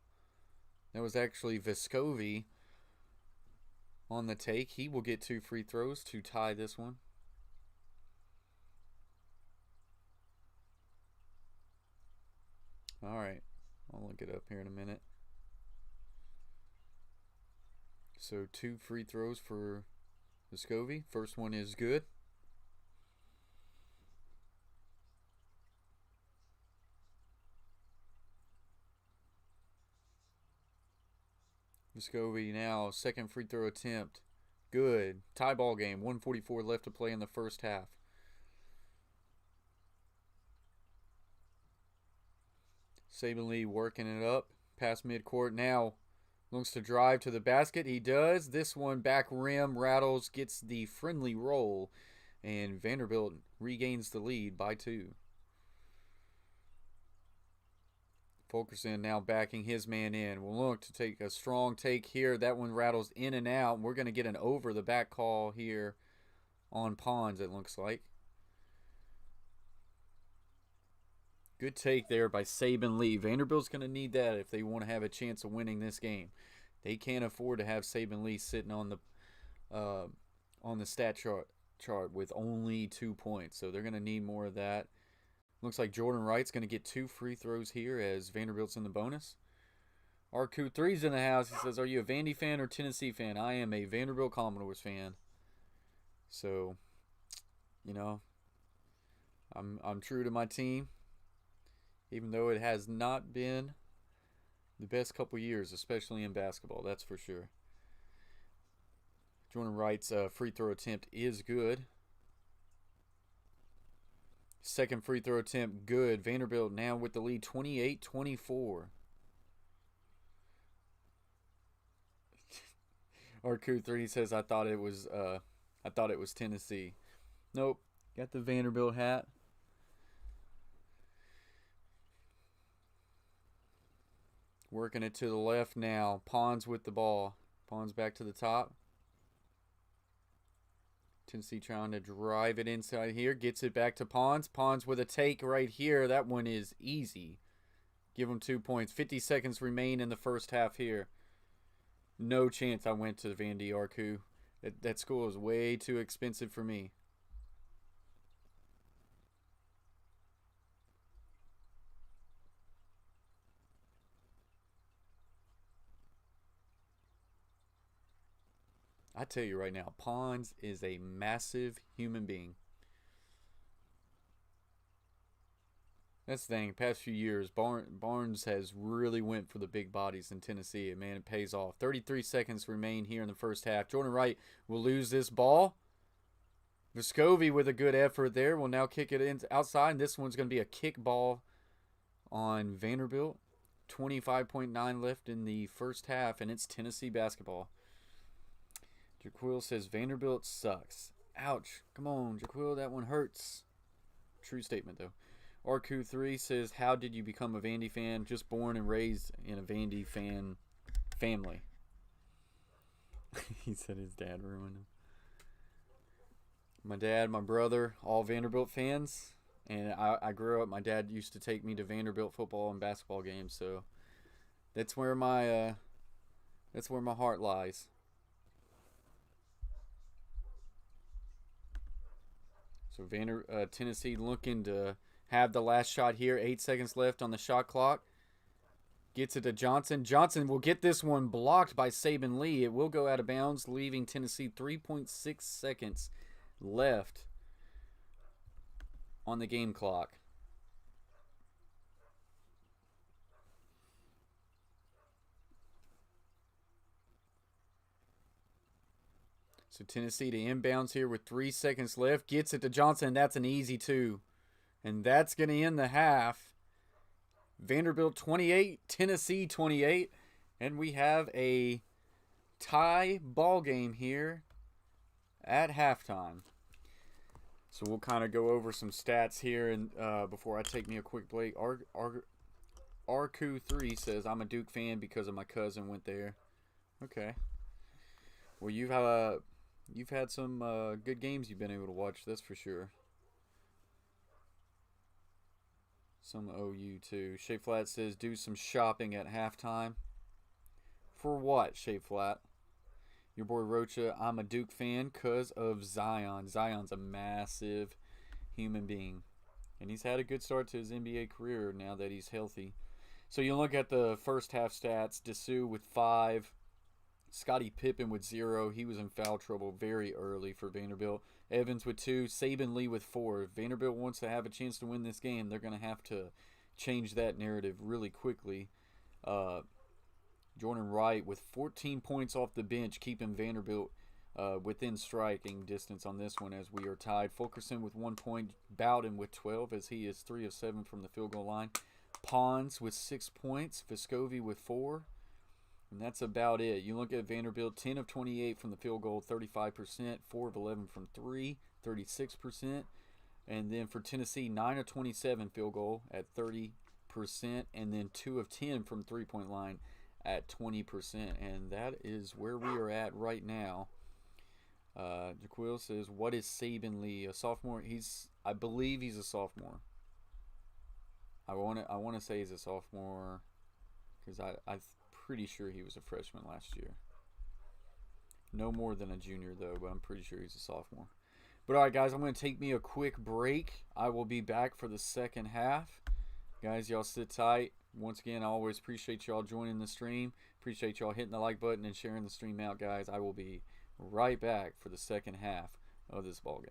That was actually Vescovi on the take. He will get 2 free throws to tie this one. All right. I'll look it up here in a minute. So 2 free throws for Vescovi. First one is good. Vescovi now, second free throw attempt. Good. Tie ball game. 1:44 left to play in the first half. Saban Lee working it up. Past midcourt now. Looks to drive to the basket. He does. This one back rim rattles, gets the friendly roll, and Vanderbilt regains the lead by 2. Fulkerson now backing his man in. We'll look to take a strong take here. That one rattles in and out. We're going to get an over the back call here on Pons, it looks like. Good take there by Saban Lee. Vanderbilt's going to need that if they want to have a chance of winning this game. They can't afford to have Saban Lee sitting on the stat chart with only 2 points. So they're going to need more of that. Looks like Jordan Wright's going to get 2 free throws here as Vanderbilt's in the bonus. RQ3's in the house. He says, "Are you a Vandy fan or Tennessee fan?" I am a Vanderbilt Commodores fan. So, you know, I'm true to my team, even though it has not been the best couple years, especially in basketball. That's for sure. Jordan Wright's free throw attempt is good. Second free throw attempt, good. Vanderbilt now with the lead, 28-24. RQ3 says, I thought it was Tennessee. Nope. Got the Vanderbilt hat. Working it to the left now. Pons with the ball. Pons back to the top. Tennessee trying to drive it inside here. Gets it back to Pons. Pons with a take right here. That one is easy. Give them 2 points. 50 seconds remain in the first half here. No chance I went to Vandy RQ. That school is way too expensive for me. I tell you right now, Pons is a massive human being. That's the thing. Past few years, Barnes has really went for the big bodies in Tennessee. And man, it pays off. 33 seconds remain here in the first half. Jordan Wright will lose this ball. Vescovi with a good effort there will now kick it in outside. And this one's going to be a kick ball on Vanderbilt. 25.9 left in the first half, and it's Tennessee basketball. Jaquil says Vanderbilt sucks. Ouch. Come on, Jaquil, that one hurts. True statement, though. RQ3 says, how did you become a Vandy fan? Just born and raised in a Vandy fan family. He said his dad ruined him. My dad, my brother, all Vanderbilt fans. And I grew up, my dad used to take me to Vanderbilt football and basketball games. So that's where my heart lies. So Tennessee looking to have the last shot here. 8 seconds left on the shot clock. Gets it to Johnson. Johnson will get this one blocked by Saban Lee. It will go out of bounds, leaving Tennessee 3.6 seconds left on the game clock. So Tennessee to inbounds here with 3 seconds left. Gets it to Johnson. That's an easy 2. And that's going to end the half. Vanderbilt 28, Tennessee 28. And we have a tie ball game here at halftime. So we'll kind of go over some stats here and before I take me a quick break. RQ3 says, I'm a Duke fan because of my cousin went there. Okay. Well, You've had some good games you've been able to watch, that's for sure. Some OU too. Shea Flat says do some shopping at halftime. For what, Shea Flat? Your boy Rocha, I'm a Duke fan because of Zion. Zion's a massive human being. And he's had a good start to his NBA career now that he's healthy. So you look at the first half stats. Dessou with 5. Scottie Pippen with 0. He was in foul trouble very early for Vanderbilt. Evans with 2. Saban Lee with 4. If Vanderbilt wants to have a chance to win this game, they're going to have to change that narrative really quickly. Jordan Wright with 14 points off the bench, keeping Vanderbilt within striking distance on this one as we are tied. Fulkerson with 1 point. Bowden with 12 as he is 3 of 7 from the field goal line. Pons with 6 points. Vescovi with 4. And that's about it. You look at Vanderbilt, 10 of 28 from the field goal, 35%. 4 of 11 from 3, 36%. And then for Tennessee, 9 of 27 field goal at 30%. And then 2 of 10 from three-point line at 20%. And that is where we are at right now. Jaquil says, what is Saban Lee? A sophomore? I believe he's a sophomore. I want to say he's a sophomore because I'm pretty sure he was a freshman last year. No more than a junior though, but I'm pretty sure he's a sophomore. But all right, guys, I'm going to take me a quick break. I will be back for the second half. Guys, y'all sit tight. Once again, I always appreciate y'all joining the stream. Appreciate y'all hitting the like button and sharing the stream out, guys. I will be right back for the second half of this ball game.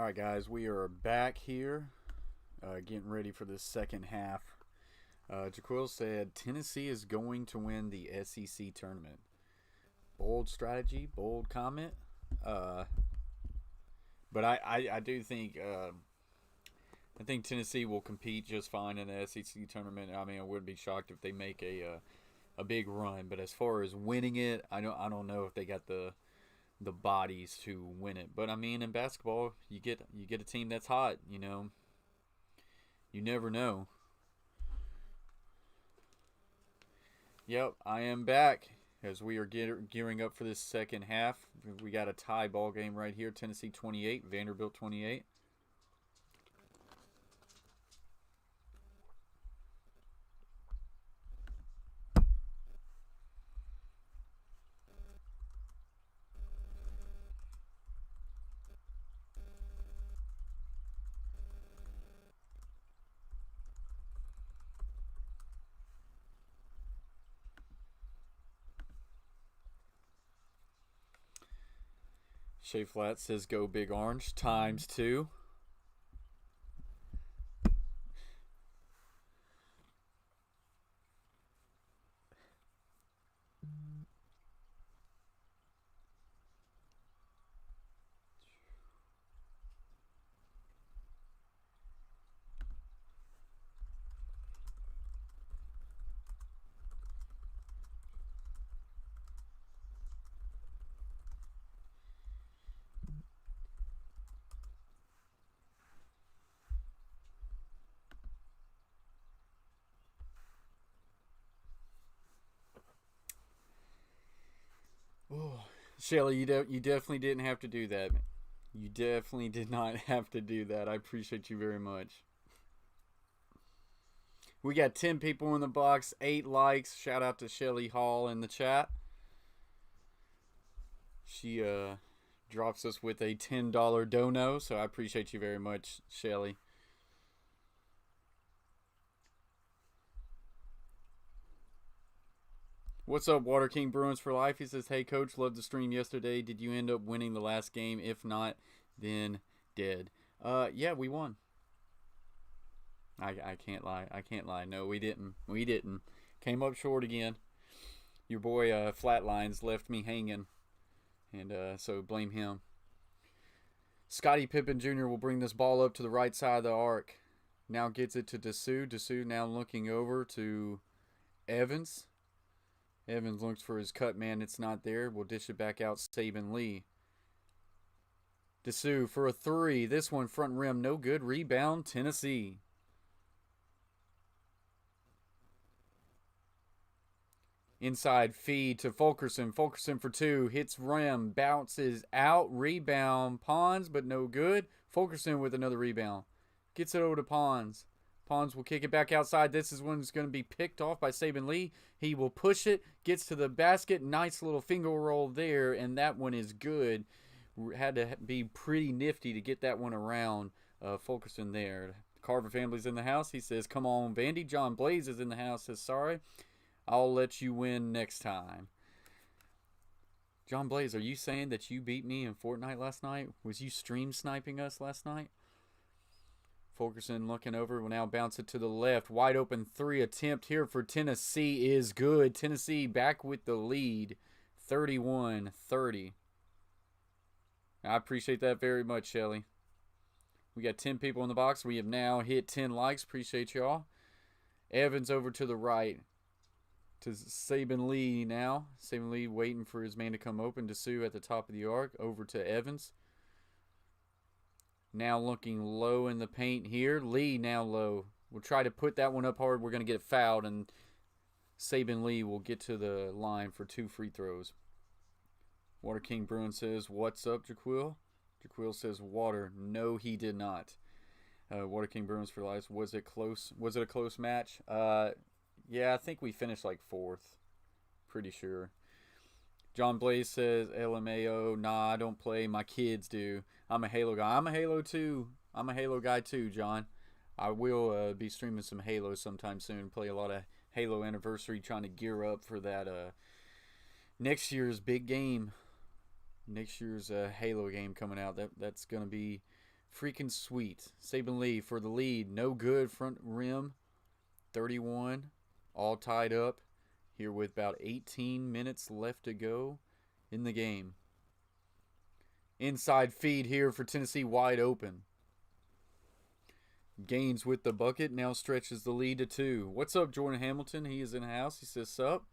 Alright, guys, we are back here, getting ready for the second half. Jaquil said Tennessee is going to win the SEC tournament. Bold strategy, bold comment. But I do think I think Tennessee will compete just fine in the SEC tournament. I mean, I wouldn't be shocked if they make a big run. But as far as winning it, I don't know if they got the bodies to win it. But I mean, in basketball, you get a team that's hot. You know, you never know. Yep, I am back as we are gearing up for this second half. We got a tie ball game right here. Tennessee 28, Vanderbilt 28. Shea Flat says go Big Orange ×2. Oh, Shelly, you definitely didn't have to do that. You definitely did not have to do that. I appreciate you very much. We got 10 people in the box, 8 likes. Shout out to Shelly Hall in the chat. She drops us with a $10 dono, so I appreciate you very much, Shelly. What's up, Water King Bruins for Life? He says, hey, Coach, loved the stream yesterday. Did you end up winning the last game? If not, then dead. Yeah, we won. I can't lie. I can't lie. No, we didn't. We didn't. Came up short again. Your boy Flatlines left me hanging, and so blame him. Scottie Pippen Jr. will bring this ball up to the right side of the arc. Now gets it to Dessou. Dessou now looking over to Evans. Evans looks for his cut man. It's not there. We'll dish it back out. Saban Lee. Dessou for a 3. This one front rim. No good. Rebound. Tennessee. Inside feed to Fulkerson. Fulkerson for 2. Hits rim. Bounces out. Rebound. Pons, but no good. Fulkerson with another rebound. Gets it over to Pons. Pons will kick it back outside. This is when it's going to be picked off by Saban Lee. He will push it, gets to the basket. Nice little finger roll there, and that one is good. Had to be pretty nifty to get that one around Fulkerson there. Carver family's in the house. He says, come on, Vandy. John Blaze is in the house. Says, sorry, I'll let you win next time. John Blaze, are you saying that you beat me in Fortnite last night? Was you stream sniping us last night? Fulkerson looking over, will now bounce it to the left. Wide open 3 attempt here for Tennessee is good. Tennessee back with the lead, 31-30. I appreciate that very much, Shelly. We got 10 people in the box. We have now hit 10 likes. Appreciate y'all. Evans over to the right to Saban Lee now. Saban Lee waiting for his man to come open. Dessou at the top of the arc. Over to Evans. Now looking low in the paint here. Lee now low. We'll try to put that one up hard. We're going to get fouled, and Saban Lee will get to the line for 2 free throws. Water King Bruin says, what's up, Jaquil? Jaquil says, water. No, he did not. Water King Bruins for Life. Was it close? Was it a close match? Yeah, I think we finished like 4th. Pretty sure. John Blaze says, LMAO, nah, I don't play. My kids do. I'm a Halo guy. I'm a Halo too. I'm a Halo guy too, John. I will be streaming some Halo sometime soon. Play a lot of Halo Anniversary, trying to gear up for that next year's big game. Next year's Halo game coming out. That's going to be freaking sweet. Saban Lee for the lead. No good. Front rim. 31. All tied up here with about 18 minutes left to go in the game. Inside feed here for Tennessee, wide open. Gaines with the bucket, now stretches the lead to 2. What's up, Jordan Hamilton? He is in the house. He says, sup.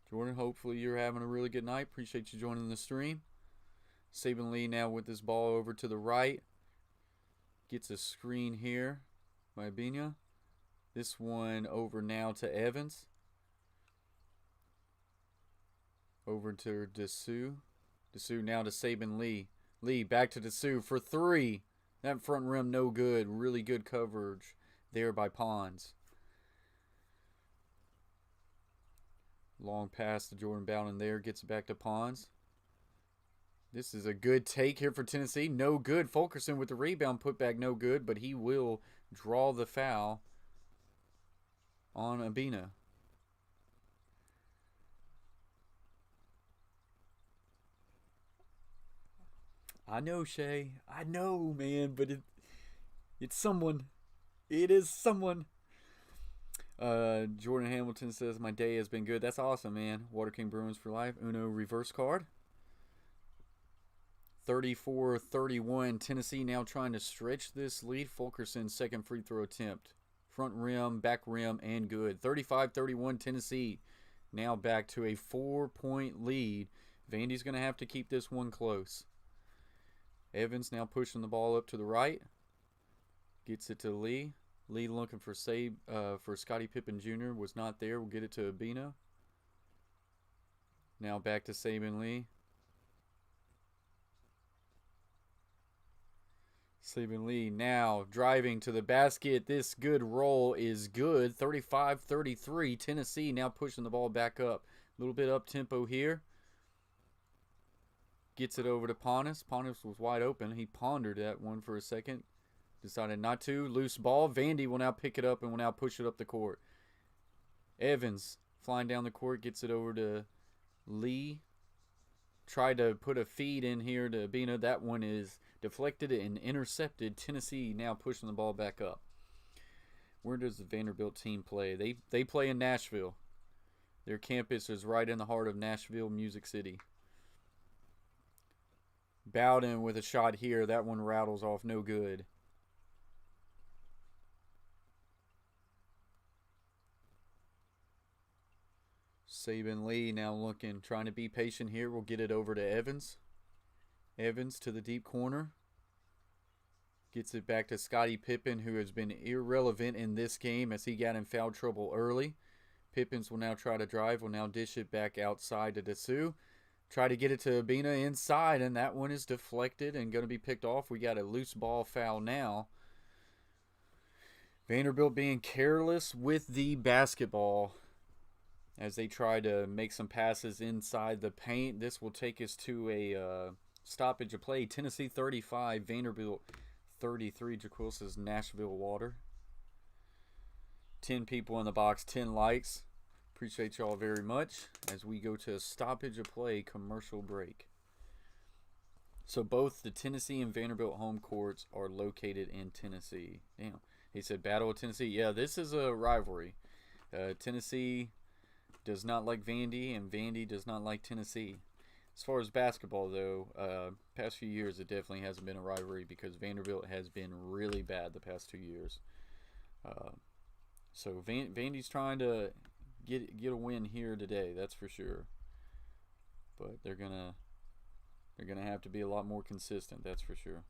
Jordan, hopefully you're having a really good night. Appreciate you joining the stream. Saban Lee now with this ball over to the right. Gets a screen here by Abina. This one over now to Evans. Over to Dessou. Dessou now to Saban Lee. Lee back to Dessou for 3. That front rim no good. Really good coverage there by Pons. Long pass to Jordan Bowden there. Gets it back to Pons. This is a good take here for Tennessee. No good. Fulkerson with the rebound. Put back no good. But he will draw the foul on Abina. I know, Shay. I know, man, but it's someone. It is someone. Jordan Hamilton says, my day has been good. That's awesome, man. Water King Bruins for life. Uno reverse card. 34-31. Tennessee now trying to stretch this lead. Fulkerson's second free throw attempt. Front rim, back rim, and good. 35-31 Tennessee. Now back to a 4-point lead. Vandy's going to have to keep this one close. Evans now pushing the ball up to the right. Gets it to Lee. Lee looking for Scottie Pippen Jr. Was not there. We'll get it to Abina. Now back to Saban Lee. Saban Lee now driving to the basket. This good roll is good. 35-33. Tennessee now pushing the ball back up. A little bit up tempo here. Gets it over to Ponus. Ponus was wide open. He pondered that one for a second. Decided not to. Loose ball. Vandy will now pick it up and will now push it up the court. Evans flying down the court. Gets it over to Lee. Tried to put a feed in here to Abina. That one is deflected and intercepted. Tennessee now pushing the ball back up. Where does the Vanderbilt team play? They play in Nashville. Their campus is right in the heart of Nashville, Music City. Bowden with a shot here. That one rattles off. No good. Saban Lee now looking, trying to be patient here. We'll get it over to Evans. Evans to the deep corner. Gets it back to Scottie Pippen, who has been irrelevant in this game as he got in foul trouble early. Pippins will now try to drive. Will now dish it back outside to Dessou. Try to get it to Abina inside, and that one is deflected and going to be picked off. We got a loose ball foul now. Vanderbilt being careless with the basketball as they try to make some passes inside the paint. This will take us to a stoppage of play. Tennessee 35, Vanderbilt 33. Jaquil says Nashville water. 10 people in the box, 10 likes. Appreciate y'all very much as we go to a stoppage of play commercial break. So both the Tennessee and Vanderbilt home courts are located in Tennessee. Damn. He said Battle of Tennessee. Yeah, this is a rivalry. Tennessee does not like Vandy, and Vandy does not like Tennessee. As far as basketball, though, past few years it definitely hasn't been a rivalry because Vanderbilt has been really bad the past 2 years. So Vandy's trying to get a win here today, that's for sure. But they're gonna have to be a lot more consistent, that's for sure.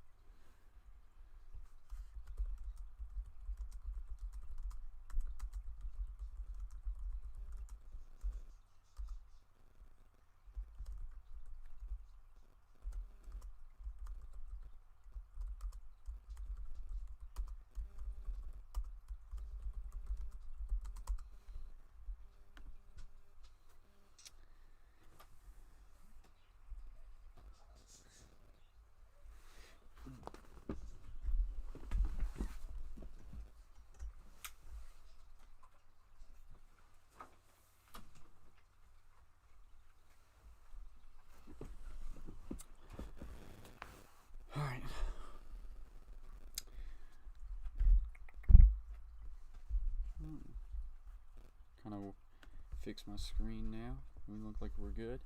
fix my screen now. We look like we're good.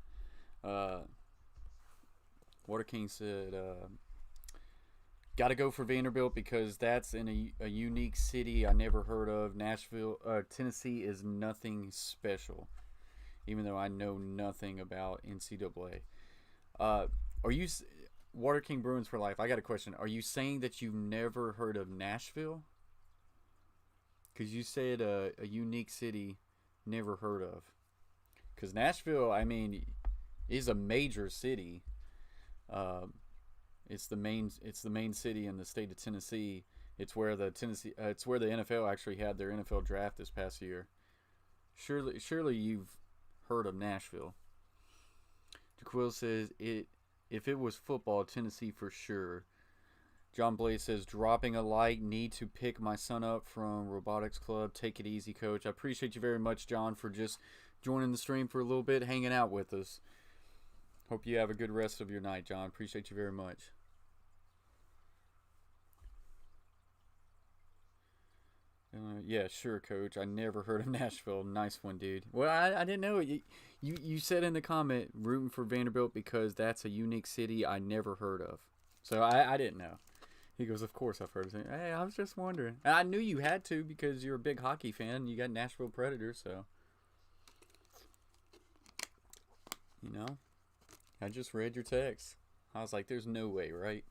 Water King said, got to go for Vanderbilt because that's in a unique city I never heard of. Nashville, Tennessee is nothing special, even though I know nothing about NCAA. Are you, Water King Bruins for Life, I got a question. Are you saying that you've never heard of Nashville? Because you said a unique city never heard of. Because Nashville, I mean, is a major city. It's the main city in the state of Tennessee. It's where the NFL actually had their NFL draft this past year. Surely you've heard of Nashville. Jaquil says if it was football, Tennessee for sure. John Blaze says, dropping a like, need to pick my son up from Robotics Club. Take it easy, coach. I appreciate you very much, John, for just joining the stream for a little bit, hanging out with us. Hope you have a good rest of your night, John. Appreciate you very much. Yeah, sure, coach. I never heard of Nashville. Nice one, dude. Well, I didn't know it. You said in the comment, rooting for Vanderbilt because that's a unique city I never heard of. So I didn't know. He goes, of course I've heard of it. Hey, I was just wondering. And I knew you had to because you're a big hockey fan and you got Nashville Predators, so. You know, I just read your text. I was like, there's no way, right?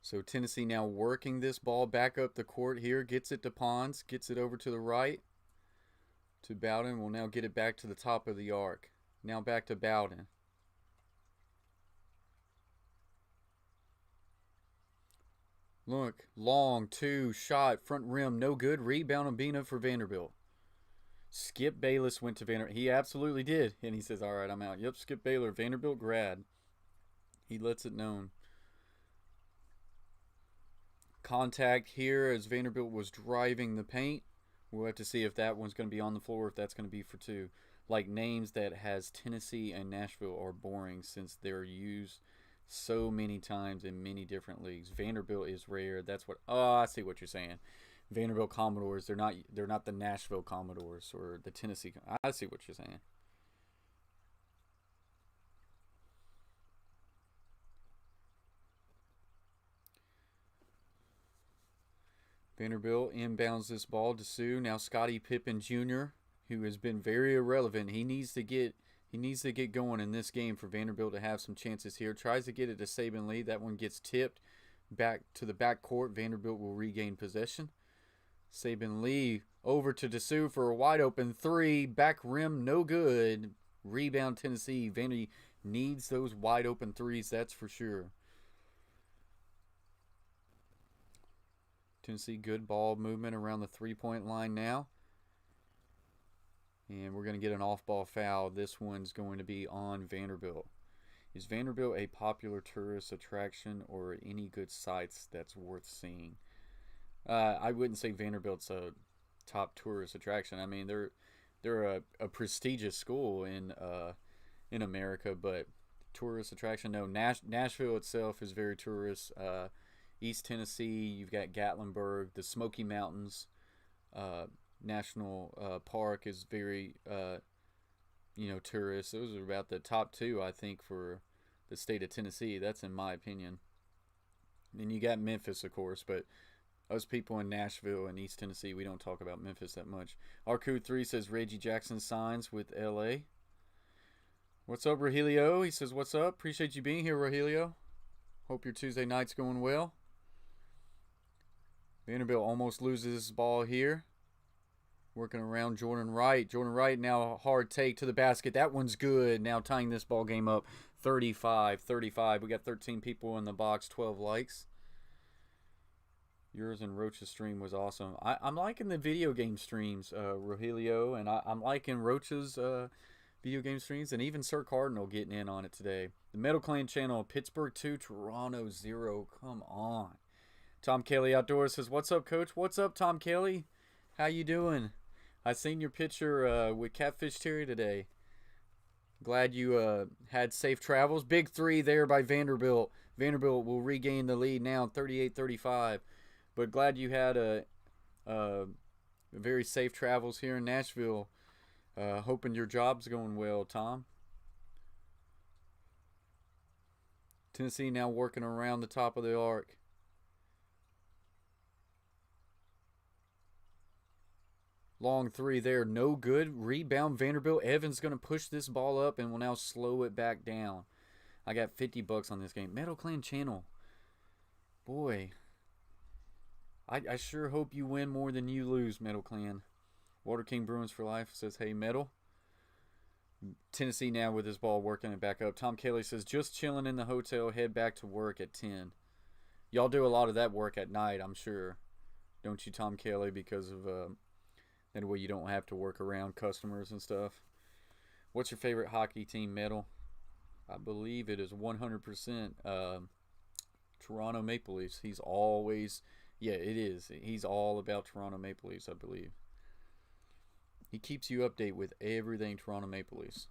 So Tennessee now working this ball back up the court here. Gets it to Pons. Gets it over to the right. To Bowden. Will now get it back to the top of the arc. Now back to Bowden. Look. Long. Two. Shot. Front rim. No good. Rebound on Bina for Vanderbilt. Skip Bayless went to Vanderbilt. He absolutely did. And he says, all right, I'm out. Yep, Skip Baylor. Vanderbilt grad. He lets it known. Contact here as Vanderbilt was driving the paint. We'll have to see if that one's going to be on the floor, if that's going to be for two. Like names that has Tennessee and Nashville are boring since they're used so many times in many different leagues. Vanderbilt is rare. That's what. Oh, I see what you're saying. Vanderbilt Commodores. They're not the Nashville Commodores or the Tennessee. I see what you're saying. Vanderbilt inbounds this ball to Sue. Now Scottie Pippen Jr., who has been very irrelevant. He needs to get going in this game for Vanderbilt to have some chances here. Tries to get it to Saban Lee. That one gets tipped back to the backcourt. Vanderbilt will regain possession. Saban Lee over to Dessou for a wide open three. Back rim, no good. Rebound Tennessee. Vandy needs those wide open threes, that's for sure. Tennessee, good ball movement around the three-point line now. And we're going to get an off-ball foul. This one's going to be on Vanderbilt. Is Vanderbilt a popular tourist attraction or any good sites that's worth seeing? I wouldn't say Vanderbilt's a top tourist attraction. I mean, they're a prestigious school in America, but tourist attraction, no. Nashville itself is very tourist. East Tennessee, you've got Gatlinburg, the Smoky Mountains National Park is very, tourist. Those are about the top two, I think, for the state of Tennessee. That's in my opinion. And you got Memphis, of course, but us people in Nashville and East Tennessee, we don't talk about Memphis that much. Arcu3 says Reggie Jackson signs with L.A. What's up, Rogelio? He says, what's up? Appreciate you being here, Rogelio. Hope your Tuesday night's going well. Vanderbilt almost loses this ball here. Working around Jordan Wright. Jordan Wright now a hard take to the basket. That one's good. Now tying this ball game up 35-35. We got 13 people in the box, 12 likes. Yours and Roach's stream was awesome. I'm liking the video game streams, Rogelio, and I'm liking Roach's video game streams, and even Sir Cardinal getting in on it today. The Metal Clan channel, Pittsburgh 2, Toronto 0. Come on. Tom Kelly Outdoors says, what's up, Coach? What's up, Tom Kelly? How you doing? I seen your picture with Catfish Terry today. Glad you had safe travels. Big three there by Vanderbilt. Vanderbilt will regain the lead now, 38-35. But glad you had a very safe travels here in Nashville. Hoping your job's going well, Tom. Tennessee now working around the top of the arc. Long three there, no good. Rebound Vanderbilt. Evans going to push this ball up and will now slow it back down. I got $50 on this game. Metal Clan Channel. Boy, I sure hope you win more than you lose, Metal Clan. Water King Bruins for life says, hey, Metal. Tennessee now with this ball working it back up. Tom Kelly says, just chilling in the hotel, head back to work at 10. Y'all do a lot of that work at night, I'm sure. Don't you, Tom Kelly, because of that way you don't have to work around customers and stuff. What's your favorite hockey team, Metal? I believe it is 100% Toronto Maple Leafs. He's always, yeah, it is. He's all about Toronto Maple Leafs, I believe. He keeps you updated with everything Toronto Maple Leafs.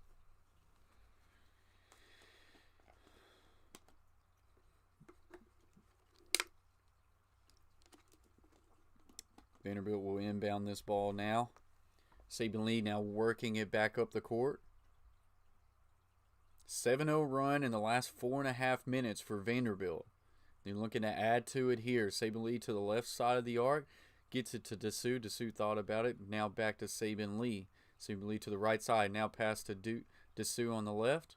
Vanderbilt will inbound this ball now. Saban Lee now working it back up the court. 7-0 run in the last 4.5 minutes for Vanderbilt. They're looking to add to it here. Saban Lee to the left side of the arc. Gets it to Dessou. Dessou thought about it. Now back to Saban Lee. Saban Lee to the right side. Now pass to Dessou on the left.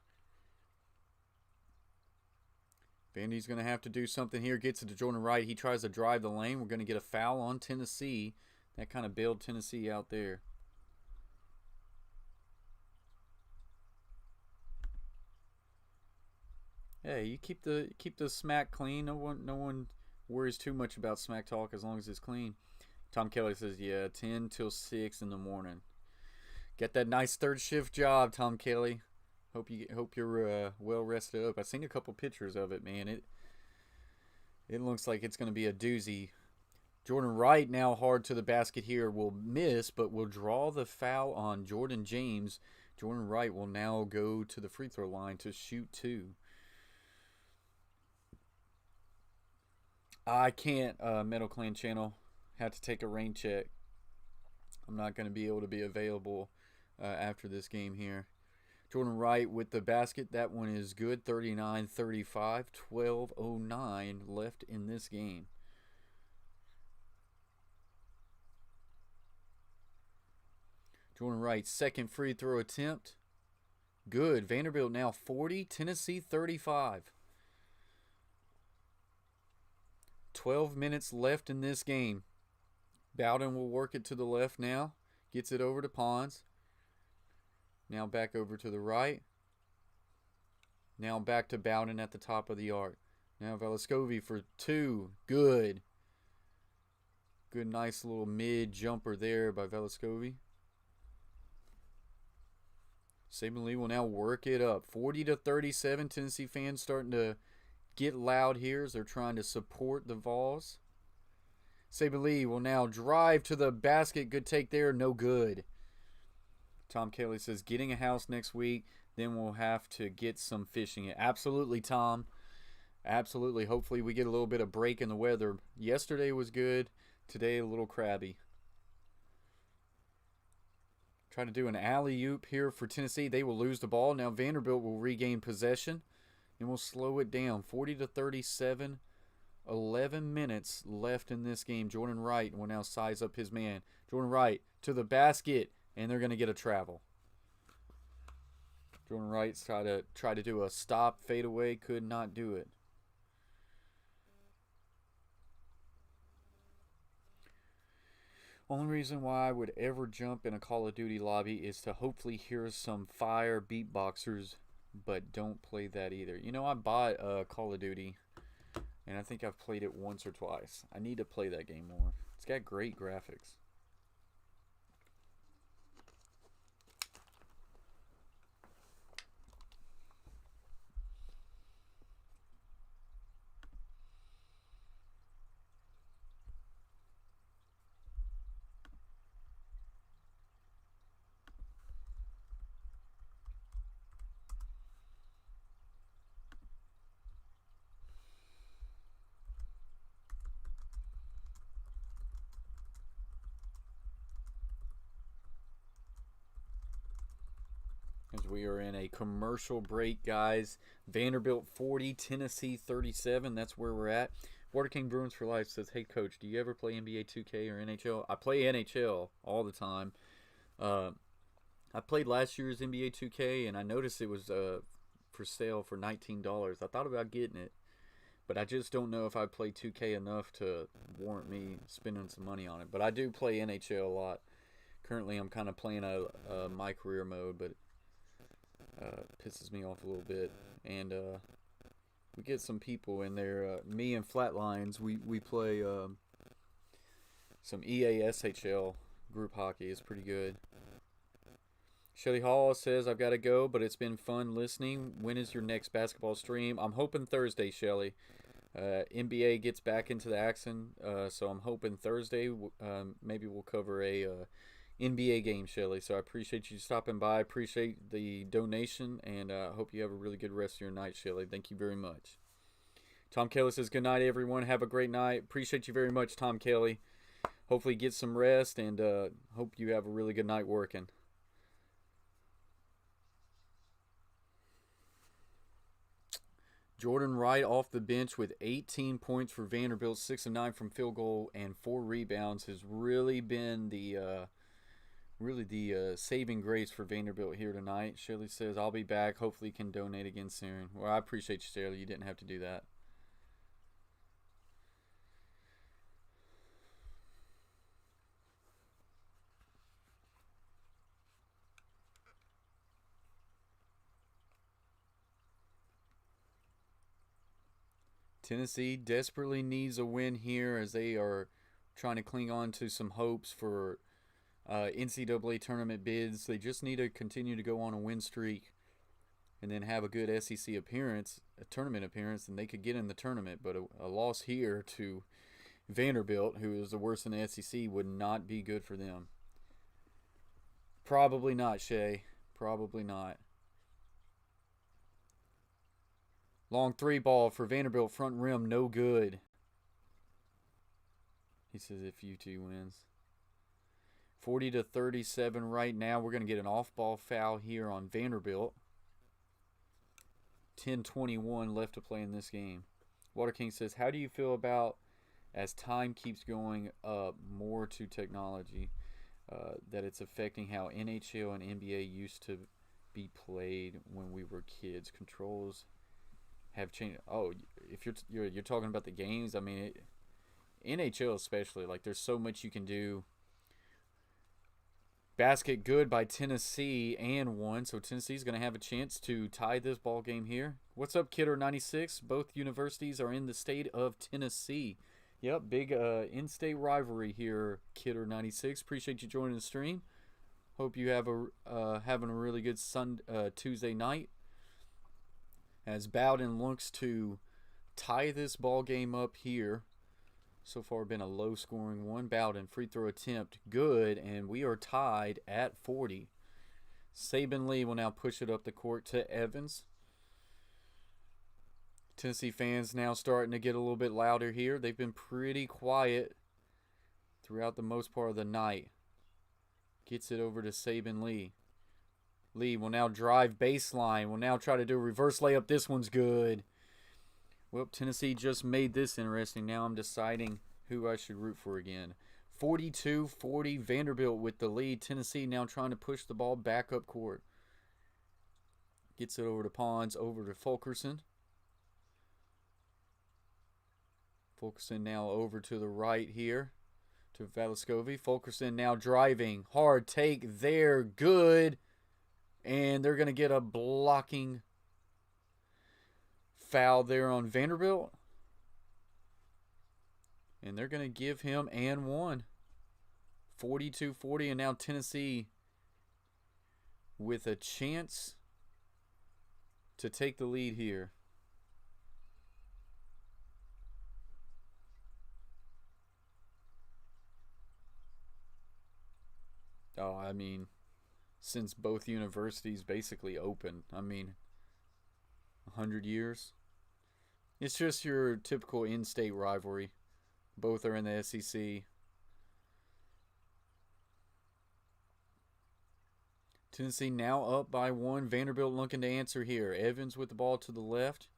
Vandy's going to have to do something here. Gets it to Jordan Wright. He tries to drive the lane. We're going to get a foul on Tennessee. That kind of bailed Tennessee out there. Hey, you keep the smack clean. No one worries too much about smack talk as long as it's clean. Tom Kelly says, yeah, 10 till 6 in the morning. Get that nice third shift job, Tom Kelly. Hope you're well rested up. I've seen a couple pictures of it, man. It looks like it's going to be a doozy. Jordan Wright now hard to the basket here. Will miss, but will draw the foul on Jordan James. Jordan Wright will now go to the free throw line to shoot 2. I can't, Metal Clan Channel. Had to take a rain check. I'm not going to be able to be available after this game here. Jordan Wright with the basket. That one is good. 39-35. 12:09 left in this game. Jordan Wright, second free throw attempt. Good. Vanderbilt now 40. Tennessee 35. 12 minutes left in this game. Bowden will work it to the left now. Gets it over to Pons. Now back over to the right. Now back to Bowden at the top of the arc. Now Velascovi for 2. Good. Good, nice little mid jumper there by Velascovi. Saban Lee will now work it up. 40-37. Tennessee fans starting to get loud here as they're trying to support the Vols. Saban Lee will now drive to the basket. Good take there. No good. Tom Kelly says getting a house next week, then we'll have to get some fishing. Absolutely, Tom. Absolutely. Hopefully we get a little bit of break in the weather. Yesterday was good. Today a little crabby. Trying to do an alley-oop here for Tennessee. They will lose the ball. Now Vanderbilt will regain possession and will slow it down. 40-37. 11 minutes left in this game. Jordan Wright will now size up his man. Jordan Wright to the basket, and they're going to get a travel. Jordan Wright's try to do a stop fadeaway, could not do it. Only reason why I would ever jump in a Call of Duty lobby is to hopefully hear some fire beatboxers, but don't play that either. You know, I bought Call of Duty, and I think I've played it once or twice. I need to play that game more. It's got great graphics. as we are in a commercial break, guys. Vanderbilt 40, Tennessee 37. That's where we're at. Water King Bruins for Life says, "Hey, Coach, do you ever play NBA 2K or NHL?" I play NHL all the time. I played last year's NBA 2K, and I noticed it was for sale for $19. I thought about getting it, but I just don't know if I play 2K enough to warrant me spending some money on it. But I do play NHL a lot. Currently, I'm kind of playing a my career mode, but pisses me off a little bit. And we get some people in there. Me and Flatlines, we play some EASHL group hockey. It's pretty good. Shelly Hall says, "I've got to go, but it's been fun listening. When is your next basketball stream?" I'm hoping Thursday, Shelly. NBA gets back into the action, so I'm hoping Thursday. Maybe we'll cover a NBA game, Shelly. So I appreciate you stopping by. Appreciate the donation, and I hope you have a really good rest of your night, Shelly. Thank you very much. Tom Kelly says, "Good night, everyone. Have a great night." Appreciate you very much, Tom Kelly. Hopefully get some rest, and hope you have a really good night working. Jordan Wright off the bench with 18 points for Vanderbilt, 6 of 9 from field goal, and 4 rebounds has really been the saving grace for Vanderbilt here tonight. Shirley says, "I'll be back. Hopefully can donate again soon." Well, I appreciate you, Shirley. You didn't have to do that. Tennessee desperately needs a win here as they are trying to cling on to some hopes for NCAA tournament bids. They just need to continue to go on a win streak and then have a good SEC appearance, a tournament appearance, and they could get in the tournament. But a loss here to Vanderbilt, who is the worst in the SEC, would not be good for them. Probably not, Shay. Probably not. Long 3 ball for Vanderbilt, front rim, no good. He says if UT wins. 40-37 right now. We're going to get an off-ball foul here on Vanderbilt. 10:21 left to play in this game. Water King says, "How do you feel about, as time keeps going up more to technology, that it's affecting how NHL and NBA used to be played when we were kids? Controls have changed." Oh, if you're talking about the games, I mean, NHL especially, like there's so much you can do. Basket good by Tennessee and 1, so Tennessee's going to have a chance to tie this ball game here. What's up, Kidder 96? Both universities are in the state of Tennessee. Yep, big in-state rivalry here, Kidder 96. Appreciate you joining the stream. Hope you have having a really good Tuesday night. As Bowden looks to tie this ball game up here. So far been a low-scoring one. Bowden, free throw attempt, good, and we are tied at 40. Saban Lee will now push it up the court to Evans. Tennessee fans now starting to get a little bit louder here. They've been pretty quiet throughout the most part of the night. Gets it over to Saban Lee. Lee will now drive baseline. Will now try to do a reverse layup. This one's good. Well, Tennessee just made this interesting. Now I'm deciding who I should root for again. 42-40, Vanderbilt with the lead. Tennessee now trying to push the ball back up court. Gets it over to Pons, over to Fulkerson. Fulkerson now over to the right here to Velascovi. Fulkerson now driving. Hard take there. Good. And they're going to get a blocking foul there on Vanderbilt. And they're going to give him and 1. 42-40, and now Tennessee with a chance to take the lead here. Oh, I mean, since both universities basically opened, 100 years. It's just your typical in-state rivalry. Both are in the SEC. Tennessee now up by 1. Vanderbilt looking to answer here. Evans with the ball to the left.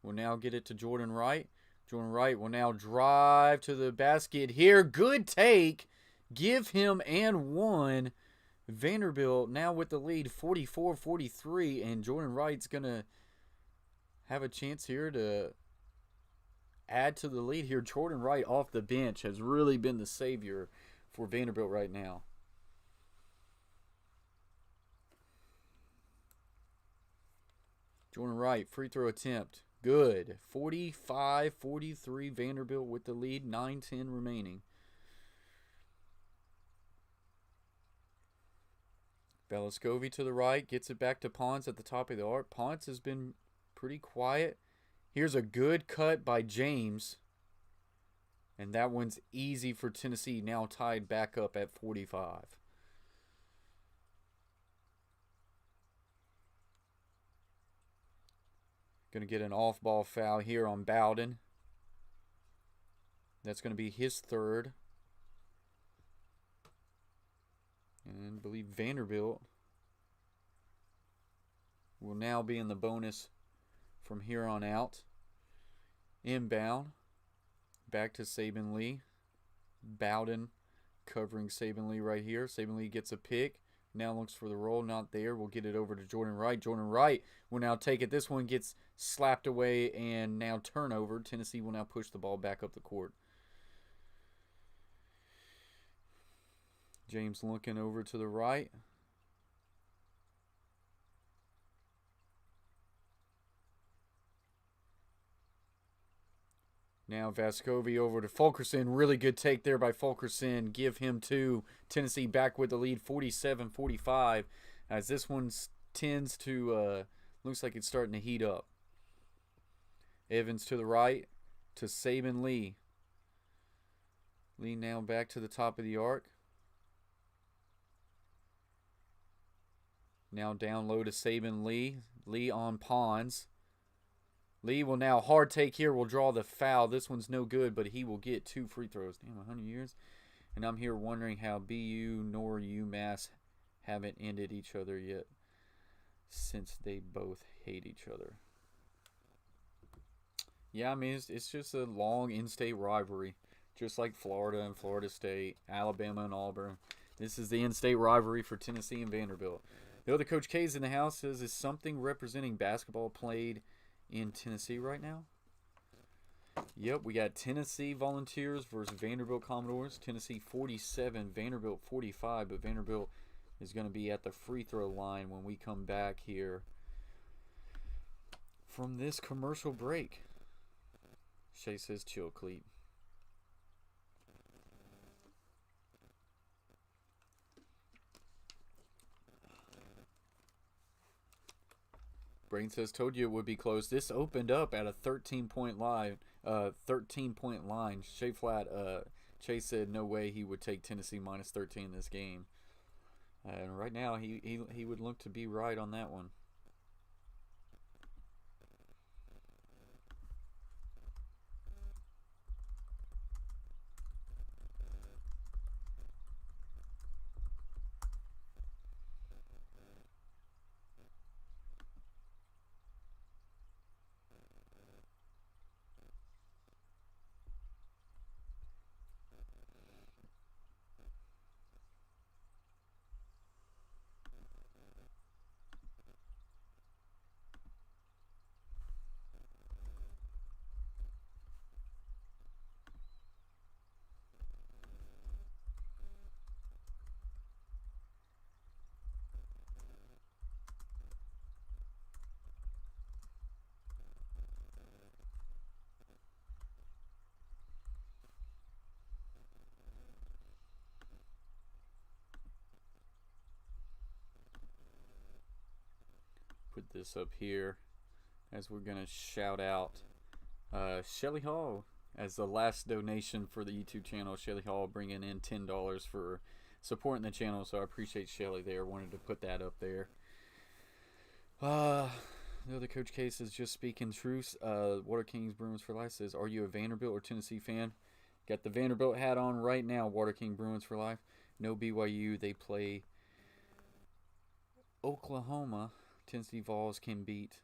Will now get it to Jordan Wright. Jordan Wright will now drive to the basket here. Good take. Give him and 1. Vanderbilt now with the lead 44-43. And Jordan Wright's going to have a chance here to add to the lead here. Jordan Wright off the bench has really been the savior for Vanderbilt right now. Jordan Wright, free throw attempt. Good. 45-43 Vanderbilt with the lead. 9-10 remaining. Velascovi to the right. Gets it back to Pons at the top of the arc. Pons has been pretty quiet. Here's a good cut by James. And that one's easy for Tennessee. Now tied back up at 45. Going to get an off-ball foul here on Bowden. That's going to be his third. And I believe Vanderbilt will now be in the bonus from here on out. Inbound. Back to Saban Lee. Bowden covering Saban Lee right here. Saban Lee gets a pick. Now looks for the roll. Not there. We'll get it over to Jordan Wright. Jordan Wright will now take it. This one gets slapped away and now turnover. Tennessee will now push the ball back up the court. James looking over to the right. Now Vescovi over to Fulkerson. Really good take there by Fulkerson. Give him 2. Tennessee back with the lead 47-45. As this one tends to, looks like it's starting to heat up. Evans to the right to Saban Lee. Lee now back to the top of the arc. Now down low to Saban Lee. Lee on Pons. Lee will now hard take here. Will draw the foul. This one's no good, but he will get 2 free throws. Damn, 100 years. And I'm here wondering how BU nor UMass haven't ended each other yet, since they both hate each other. Yeah, I mean, it's just a long in-state rivalry, just like Florida and Florida State, Alabama and Auburn. This is the in-state rivalry for Tennessee and Vanderbilt. The other Coach K's in the house says, is something representing basketball played in Tennessee right now? Yep, we got Tennessee Volunteers versus Vanderbilt Commodores. Tennessee 47, Vanderbilt 45, but Vanderbilt is going to be at the free throw line when we come back here from this commercial break. Shay says chill, Cleat. Brain says, told you it would be close. This opened up at a 13-point line. Shay Flat, Chase said no way he would take Tennessee minus 13 in this game. And right now, he would look to be right on that one. Put this up here as we're going to shout out Shelly Hall as the last donation for the YouTube channel. Shelly Hall bringing in $10 for supporting the channel, so I appreciate Shelly there. Wanted to put that up there. The other Coach Case is just speaking truth. Water Kings Bruins for Life says, are you a Vanderbilt or Tennessee fan? Got the Vanderbilt hat on right now, Water King Bruins for Life. No BYU, they play Oklahoma. Tennessee Vols can beat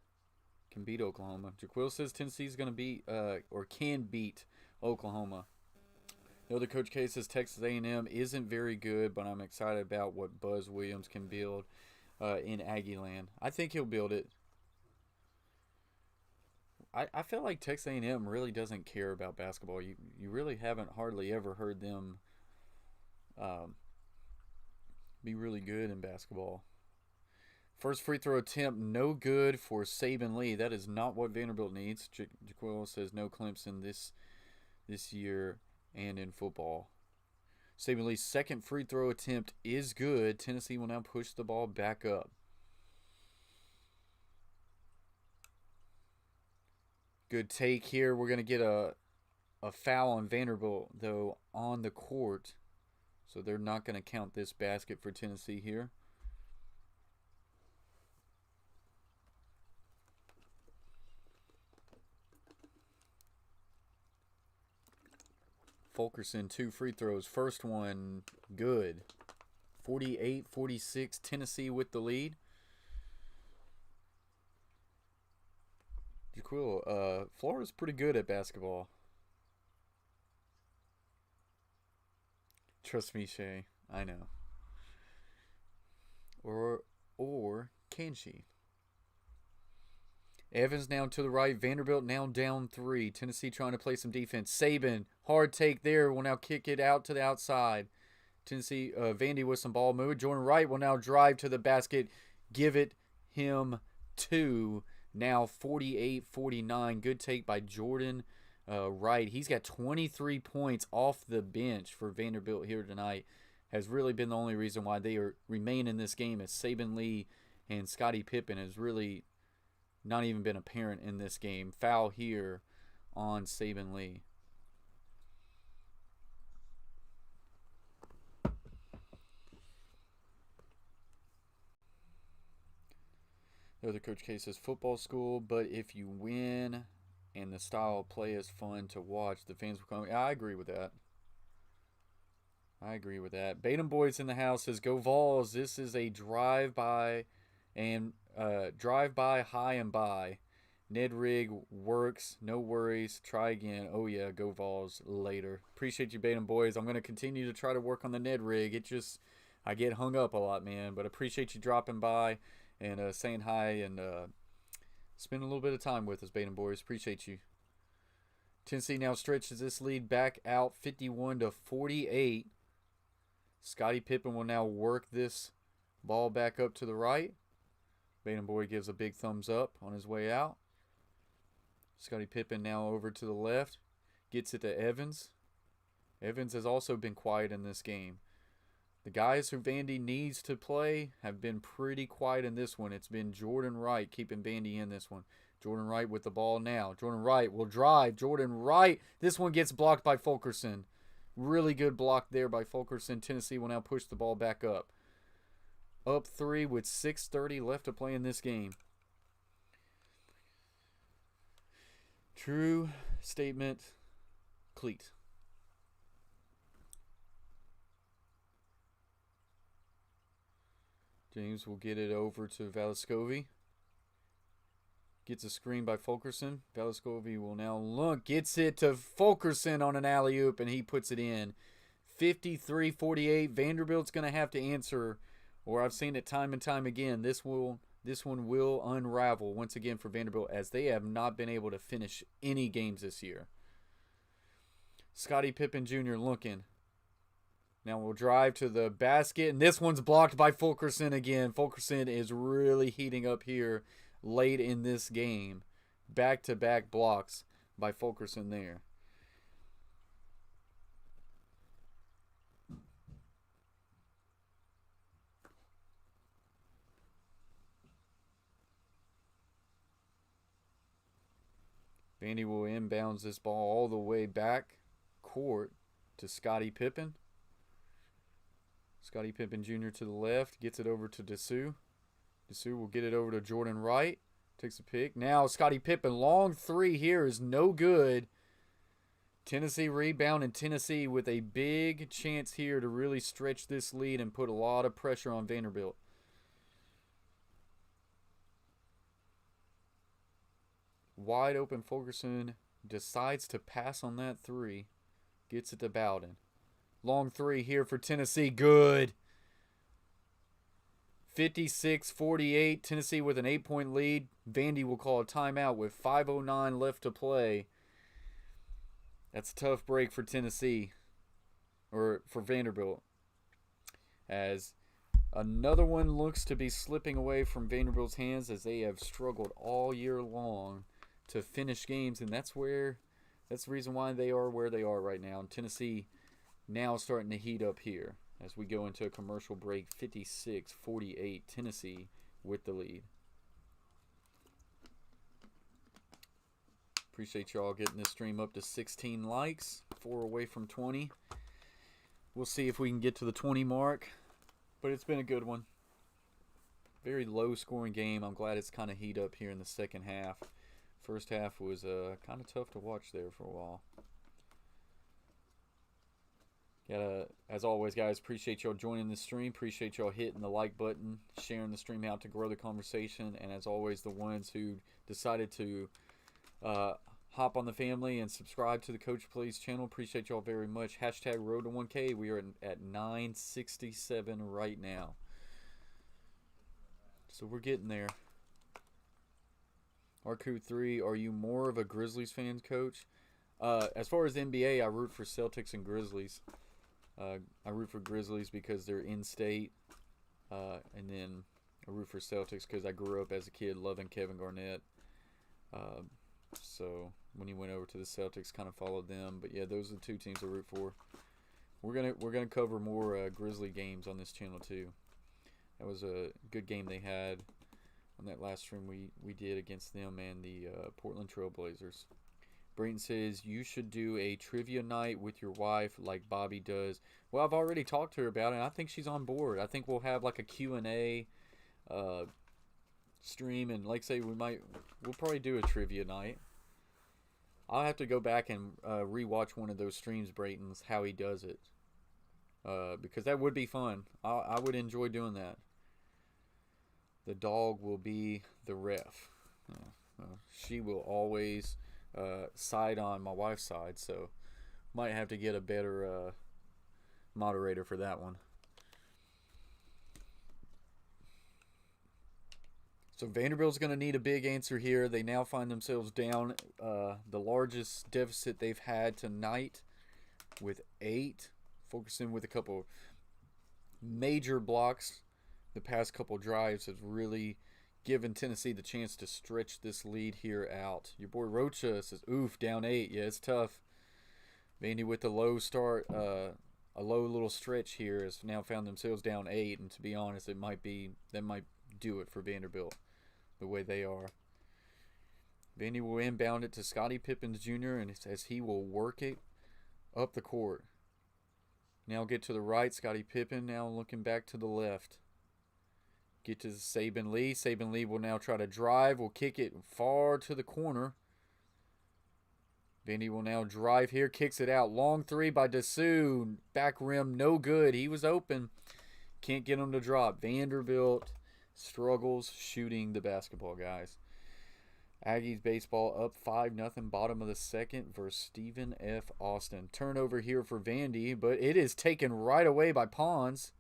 Oklahoma. Jaquil says Tennessee's going to beat or can beat Oklahoma. The other Coach K says Texas A&M isn't very good, but I'm excited about what Buzz Williams can build in Aggieland. I think he'll build it. I feel like Texas A&M really doesn't care about basketball. You really haven't hardly ever heard them be really good in basketball. First free throw attempt, no good for Saban Lee. That is not what Vanderbilt needs. Jaquil says no Clemson this year and in football. Saban Lee's second free throw attempt is good. Tennessee will now push the ball back up. Good take here. We're going to get a foul on Vanderbilt, though, on the court. So they're not going to count this basket for Tennessee here. Fulkerson, 2 free throws. First one, good. 48-46, Tennessee with the lead. Jaquil, Florida's pretty good at basketball. Trust me, Shay. I know. Or can she? Evans now to the right. Vanderbilt now down 3. Tennessee trying to play some defense. Saban, hard take there. Will now kick it out to the outside. Tennessee, Vandy with some ball move. Jordan Wright will now drive to the basket. Give it him 2. Now 48-49. Good take by Jordan Wright. He's got 23 points off the bench for Vanderbilt here tonight. Has really been the only reason why they remain in this game, as Saban Lee and Scottie Pippen has really not even been apparent in this game. Foul here on Saban Lee. The other Coach K says football school, but if you win and the style of play is fun to watch, the fans will come. I agree with that. Batum Boys in the house says, go Vols. This is a drive-by and drive-by, high and by. Ned Rig works. No worries. Try again. Oh, yeah. Go Vols later. Appreciate you, Batum Boys. I'm going to continue to try to work on the Ned Rig. I get hung up a lot, man. But appreciate you dropping by and saying hi and spending a little bit of time with us, Batum Boys. Appreciate you. Tennessee now stretches this lead back out 51-48. Scottie Pippen will now work this ball back up to the right. Batum Boy gives a big thumbs up on his way out. Scottie Pippen now over to the left. Gets it to Evans. Evans has also been quiet in this game. The guys who Vandy needs to play have been pretty quiet in this one. It's been Jordan Wright keeping Vandy in this one. Jordan Wright with the ball now. Jordan Wright will drive. Jordan Wright. This one gets blocked by Fulkerson. Really good block there by Fulkerson. Tennessee will now push the ball back up. Up 3 with 6:30 left to play in this game. True statement, cleat. James will get it over to Velascovi. Gets a screen by Fulkerson. Velascovi will now look. Gets it to Fulkerson on an alley-oop, and he puts it in. 53-48. Vanderbilt's going to have to answer, or I've seen it time and time again. This one will unravel once again for Vanderbilt, as they have not been able to finish any games this year. Scottie Pippen Jr. looking. Now we'll drive to the basket, and this one's blocked by Fulkerson again. Fulkerson is really heating up here late in this game. Back-to-back blocks by Fulkerson there. Vandy will inbounds this ball all the way back court to Scottie Pippen. Scottie Pippen Jr. to the left. Gets it over to Dessou. Dessou will get it over to Jordan Wright. Takes a pick. Now Scottie Pippen. Long 3 here is no good. Tennessee rebound, and Tennessee with a big chance here to really stretch this lead and put a lot of pressure on Vanderbilt. Wide open Fulkerson decides to pass on that three. Gets it to Bowden. Long three here for Tennessee. Good. 56-48. Tennessee with an 8-point lead. Vandy will call a timeout with 5:09 left to play. That's a tough break for Tennessee. Or for Vanderbilt. As another one looks to be slipping away from Vanderbilt's hands, as they have struggled all year long to finish games. And that's the reason why they are where they are right now. And Tennessee now starting to heat up here as we go into a commercial break. 56-48, Tennessee with the lead. Appreciate y'all getting this stream up to 16 likes, 4 away from 20. We'll see if we can get to the 20 mark, but it's been a good one. Very low scoring game. I'm glad it's kind of heat up here in the second half. First half was kind of tough to watch there for a while. As always, guys, appreciate y'all joining the stream. Appreciate y'all hitting the like button, sharing the stream out to grow the conversation. And as always, the ones who decided to hop on the family and subscribe to the Coach Plays channel, appreciate y'all very much. Hashtag Road to 1K. We are at 967 right now. So we're getting there. RQ3, are you more of a Grizzlies fan, Coach? As far as NBA, I root for Celtics and Grizzlies. I root for Grizzlies because they're in-state. And then I root for Celtics because I grew up as a kid loving Kevin Garnett. So when he went over to the Celtics, kind of followed them. But yeah, those are the two teams I root for. We're gonna cover more Grizzly games on this channel too. That was a good game they had on that last stream we did against them and the Portland Trail Blazers. Brayton says, you should do a trivia night with your wife like Bobby does. Well, I've already talked to her about it, and I think she's on board. I think we'll have like a Q&A stream, and like say we'll probably do a trivia night. I'll have to go back and rewatch one of those streams, Brayton's, how he does it. Because that would be fun. I would enjoy doing that. The dog will be the ref. She will always side on my wife's side, so might have to get a better moderator for that one. So Vanderbilt's going to need a big answer here. They now find themselves down the largest deficit they've had tonight with 8. Focusing with a couple major blocks. The past couple drives have really given Tennessee the chance to stretch this lead here out. Your boy Rocha says, oof, down 8. Yeah, it's tough. Vandy with a low start, a low little stretch here has now found themselves down 8. And to be honest, that might do it for Vanderbilt the way they are. Vandy will inbound it to Scottie Pippen Jr. and as he will work it up the court. Now get to the right. Scottie Pippen now looking back to the left. Get to Saban Lee. Saban Lee will now try to drive. Will kick it far to the corner. Vandy will now drive here. Kicks it out. Long three by Dessou. Back rim. No good. He was open. Can't get him to drop. Vanderbilt struggles shooting the basketball, guys. Aggies baseball up 5-0, bottom of the second versus Stephen F. Austin. Turnover here for Vandy, but it is taken right away by Pons.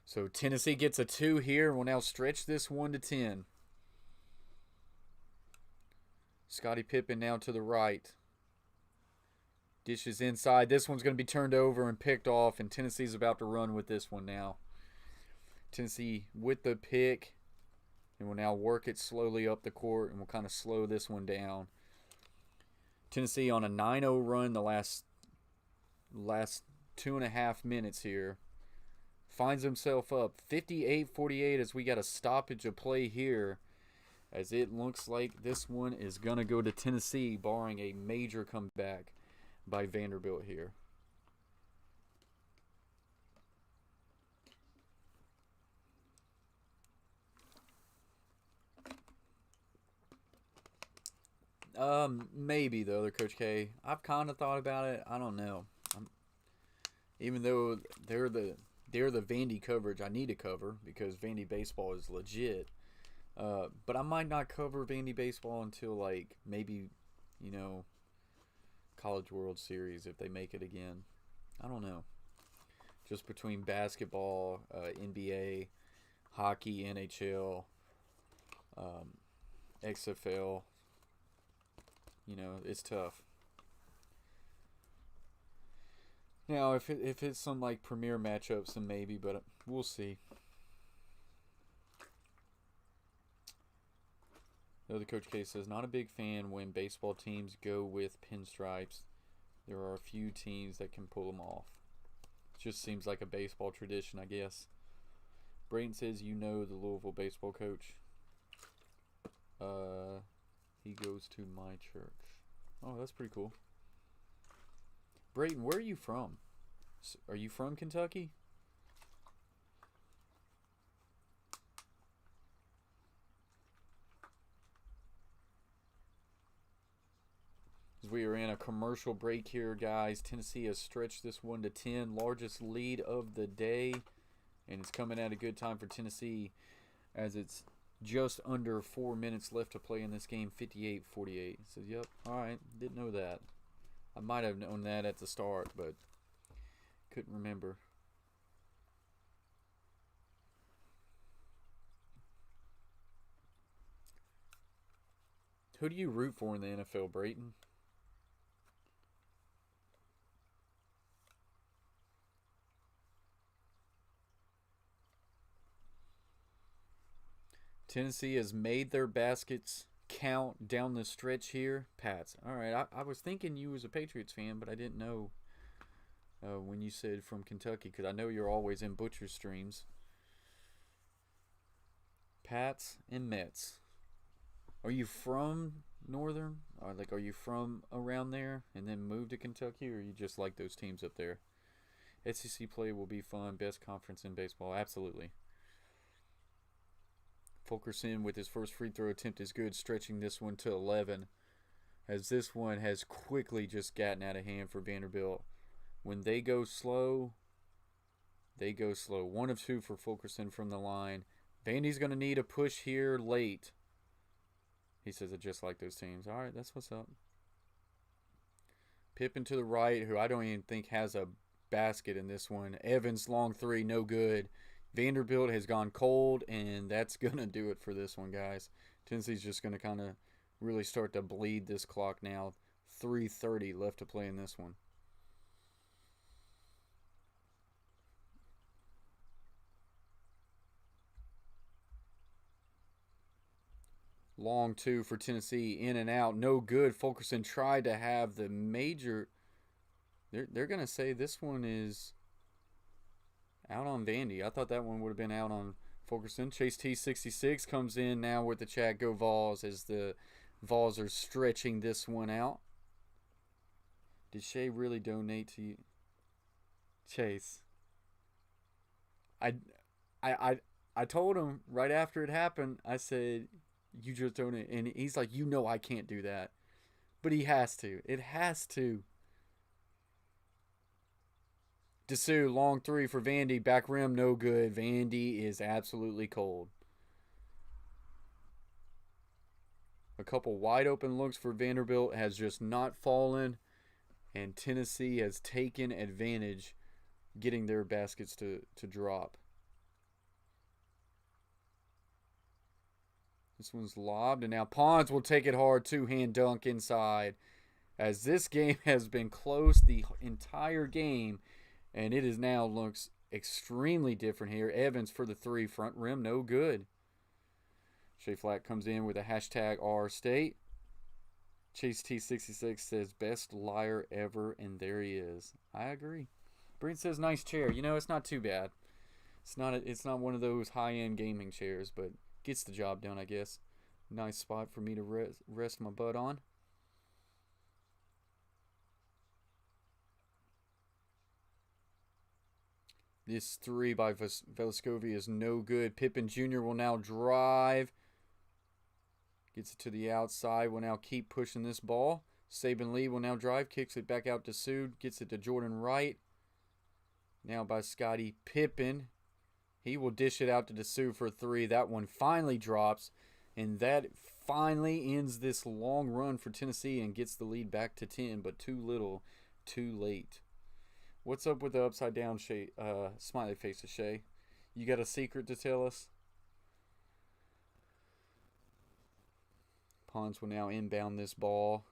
So Tennessee gets a 2 here and will now stretch this 1-10. Scottie Pippen now to the right. Dishes inside. This one's going to be turned over and picked off, and Tennessee's about to run with this one now. Tennessee with the pick, and will now work it slowly up the court, and will kind of slow this one down. Tennessee on a 9-0 run the last 2.5 minutes here. Finds himself up 58-48 as we got a stoppage of play here. As it looks like this one is going to go to Tennessee, barring a major comeback by Vanderbilt here. Maybe the other Coach K. I've kind of thought about it. I don't know. Even though they're the Vandy coverage I need to cover because Vandy baseball is legit. But I might not cover Vandy baseball until like maybe, College World Series if they make it again. I don't know. Just between basketball, NBA, hockey, NHL, XFL, it's tough. Now, if it's some like premier matchups, then maybe, but we'll see. The other Coach K says, not a big fan when baseball teams go with pinstripes. There are a few teams that can pull them off. It just seems like a baseball tradition, I guess. Brayton says, the Louisville baseball coach. He goes to my church. Oh, that's pretty cool. Brayton, where are you from? Are you from Kentucky? As we are in a commercial break here, guys. Tennessee has stretched this 1-10, largest lead of the day, and it's coming at a good time for Tennessee as it's just under 4 minutes left to play in this game, 58-48. So, yep, all right, didn't know that. I might have known that at the start, but couldn't remember. Who do you root for in the NFL, Brayton? Tennessee has made their baskets count down the stretch here. Pats. All right, I was thinking you was a Patriots fan, but I didn't know when you said from Kentucky because I know you're always in Butcher streams. Pats and Mets. Are you from Northern? Or are you from around there and then moved to Kentucky, or you just like those teams up there? SEC play will be fun. Best conference in baseball. Absolutely. Fulkerson with his first free throw attempt is good, stretching this one to 11. As this one has quickly just gotten out of hand for Vanderbilt. When they go slow, they go slow. 1 of 2 for Fulkerson from the line. Vandy's going to need a push here late. He says it just like those teams. All right, that's what's up. Pippen to the right, who I don't even think has a basket in this one. Evans, long three, no good. Vanderbilt has gone cold, and that's going to do it for this one, guys. Tennessee's just going to kind of really start to bleed this clock now. 3:30 left to play in this one. Long 2 for Tennessee, in and out, no good. Fulkerson tried to have the major. They're going to say this one is out on Vandy. I thought that one would have been out on Fulkerson. Chase T66 comes in now with the chat. Go Vols, as the Vols are stretching this one out. Did Shea really donate to you? Chase. I told him right after it happened, I said, you just donate. And he's like, I can't do that. But he has to. It has to. Dessou, long 3 for Vandy. Back rim, no good. Vandy is absolutely cold. A couple wide open looks for Vanderbilt has just not fallen. And Tennessee has taken advantage, getting their baskets to drop. This one's lobbed, and now Pons will take it hard. 2-hand dunk inside. As this game has been close the entire game, and it is now looks extremely different here. Evans for the 3, front rim, no good. Shea Flack comes in with a hashtag #RState. Chase T66 says, best liar ever, and there he is. I agree. Brent says, nice chair. It's not too bad. It's not one of those high-end gaming chairs, but gets the job done, I guess. Nice spot for me to rest my butt on. This 3 by Velascovi is no good. Pippen Jr. will now drive. Gets it to the outside. Will now keep pushing this ball. Saban Lee will now drive. Kicks it back out to Sue. Gets it to Jordan Wright. Now by Scottie Pippen. He will dish it out to Dessou for 3. That one finally drops. And that finally ends this long run for Tennessee and gets the lead back to 10. But too little, too late. What's up with the upside down smiley face of Shay? You got a secret to tell us? Pons will now inbound this ball.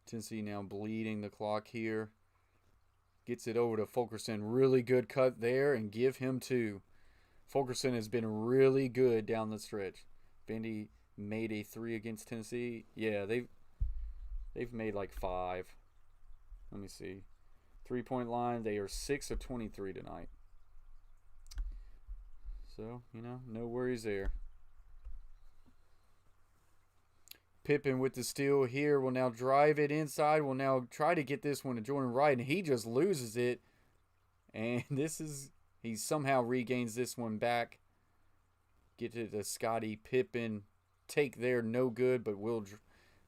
Tennessee now bleeding the clock here. Gets it over to Fulkerson. Really good cut there and give him 2. Fulkerson has been really good down the stretch. Vandy made a 3 against Tennessee. Yeah, they've made like 5. Let me see. 3-point line, they are 6 of 23 tonight. So, no worries there. Pippen with the steal here will now drive it inside. Will now try to get this one to Jordan Wright, and he just loses it. And he somehow regains this one back. Get it to Scottie Pippen. Take there, no good, but will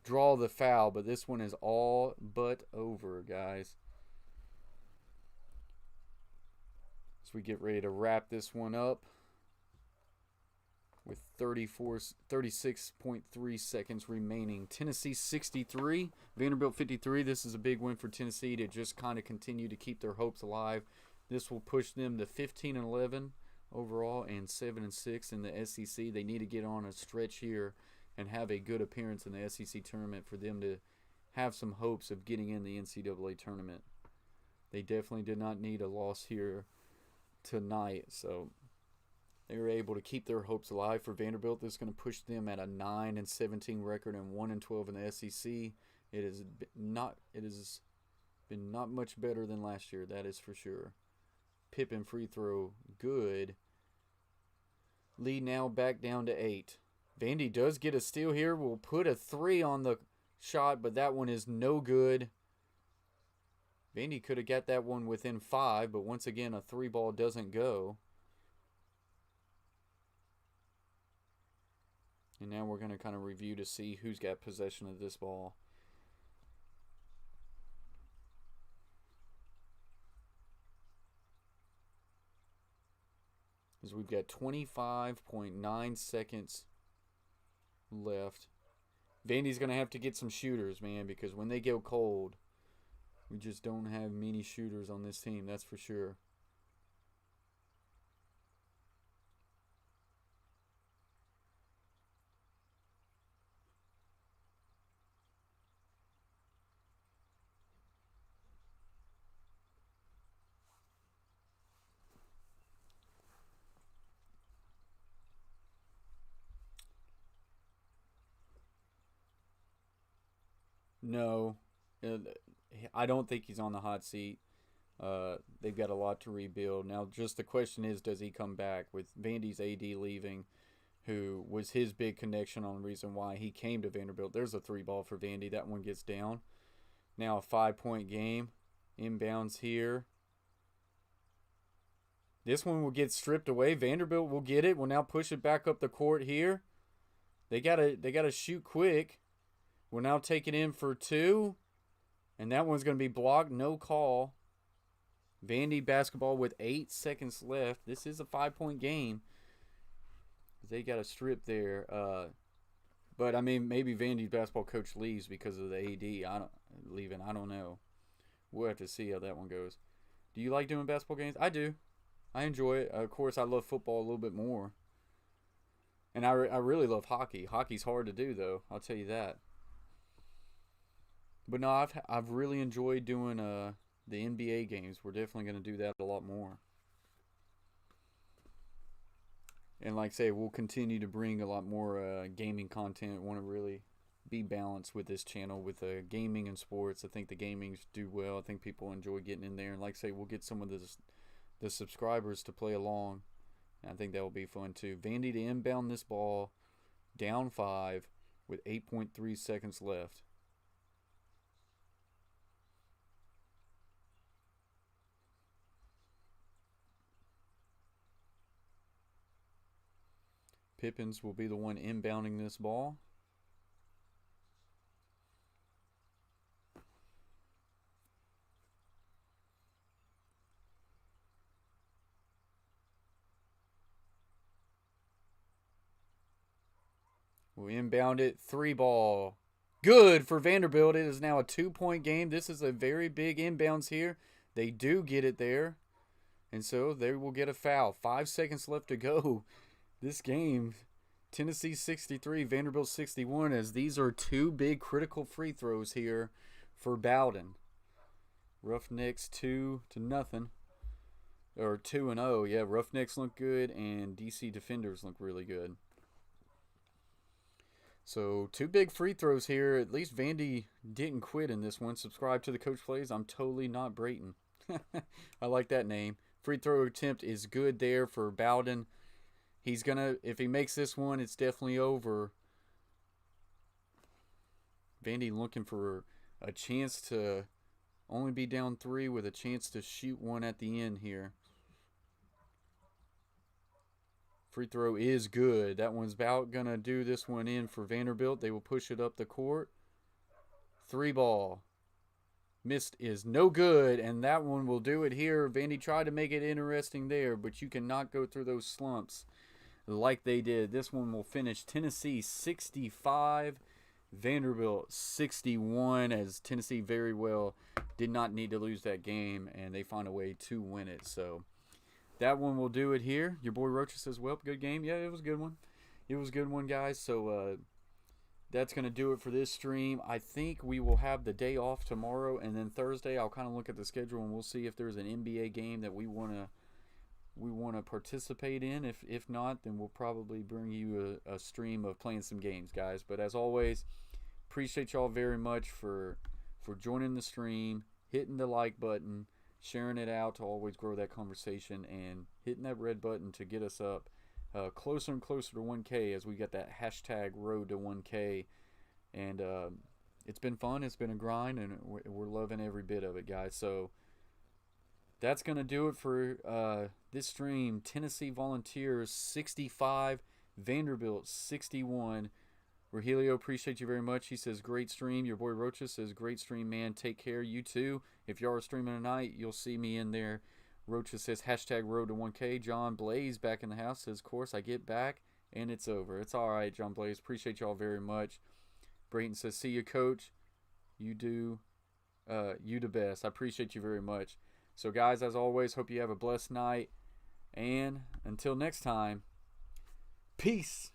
draw the foul. But this one is all but over, guys. As we get ready to wrap this one up. With 36.3 seconds remaining. Tennessee 63, Vanderbilt 53. This is a big win for Tennessee to just kind of continue to keep their hopes alive. This will push them to 15-11 overall and 7-6 in the SEC. They need to get on a stretch here and have a good appearance in the SEC tournament for them to have some hopes of getting in the NCAA tournament. They definitely did not need a loss here tonight, so they were able to keep their hopes alive. For Vanderbilt, this is going to push them at a 9-17 record and 1-12 in the SEC. It has been not much better than last year, that is for sure. Pippen free throw, good. Lead now back down to 8. Vandy does get a steal here. Will put a 3 on the shot, but that one is no good. Vandy could have got that one within 5, but once again, a 3 ball doesn't go. And now we're going to kind of review to see who's got possession of this ball. As we've got 25.9 seconds left. Vandy's going to have to get some shooters, man, because when they go cold, we just don't have many shooters on this team, that's for sure. No, I don't think he's on the hot seat. They've got a lot to rebuild. Now, just the question is, does he come back? With Vandy's AD leaving, who was his big connection on the reason why he came to Vanderbilt. There's a 3 ball for Vandy. That one gets down. Now a 5-point game. Inbounds here. This one will get stripped away. Vanderbilt will get it. Will now push it back up the court here. They gotta shoot quick. We'll now take it in for 2. And that one's going to be blocked. No call. Vandy basketball with 8 seconds left. This is a 5-point game. They got a strip there. But, I mean, maybe Vandy's basketball coach leaves because of the AD. I don't know. We'll have to see how that one goes. Do you like doing basketball games? I do. I enjoy it. Of course, I love football a little bit more. And I really love hockey. Hockey's hard to do, though. I'll tell you that. But no, I've really enjoyed doing the NBA games. We're definitely going to do that a lot more. And like I say, we'll continue to bring a lot more gaming content. Want to really be balanced with this channel with gaming and sports. I think the gamings do well. I think people enjoy getting in there. And like I say, we'll get some of the subscribers to play along. And I think that will be fun too. Vandy to inbound this ball, down 5 with 8.3 seconds left. Pippins will be the one inbounding this ball. We'll inbound it. 3 ball. Good for Vanderbilt. It is now a 2-point game. This is a very big inbounds here. They do get it there. And so they will get a foul. 5 seconds left to go. This game, Tennessee 63, Vanderbilt 61, as these are 2 big critical free throws here for Bowden. Roughnecks 2-0. Or 2-0. Yeah, Roughnecks look good and DC Defenders look really good. So 2 big free throws here. At least Vandy didn't quit in this one. Subscribe to the Coach Plays. I'm totally not Brayton. I like that name. Free throw attempt is good there for Bowden. He's going to, if he makes this one, it's definitely over. Vandy looking for a chance to only be down 3 with a chance to shoot one at the end here. Free throw is good. That one's about going to do this one in for Vanderbilt. They will push it up the court. 3 ball. Missed is no good, and that one will do it here. Vandy tried to make it interesting there, but you cannot go through those slumps like they did. This one will finish Tennessee 65, Vanderbilt 61, as Tennessee very well did not need to lose that game, and they find a way to win it. So that one will do it here. Your boy Rocha says, well, good game. Yeah, it was a good one. It was a good one, guys. So that's going to do it for this stream. I think we will have the day off tomorrow, and then Thursday I'll kind of look at the schedule, and we'll see if there's an NBA game that we want to participate in. If not, then we'll probably bring you a stream of playing some games, guys. But as always, appreciate y'all very much for joining the stream, hitting the like button, sharing it out to always grow that conversation, and hitting that red button to get us up closer and closer to 1K as we got that hashtag road to 1K. And it's been fun. It's been a grind, and we're loving every bit of it, guys. So that's going to do it for this stream. Tennessee Volunteers 65, Vanderbilt 61. Rogelio, appreciate you very much. He says, great stream. Your boy Rocha says, great stream, man. Take care. You too. If y'all are streaming tonight, you'll see me in there. Rocha says, hashtag road to 1K. John Blaze back in the house says, of course, I get back, and it's over. It's all right, John Blaze. Appreciate y'all very much. Brayton says, see you, coach. You do. You the best. I appreciate you very much. So, guys, as always, hope you have a blessed night. And until next time, peace.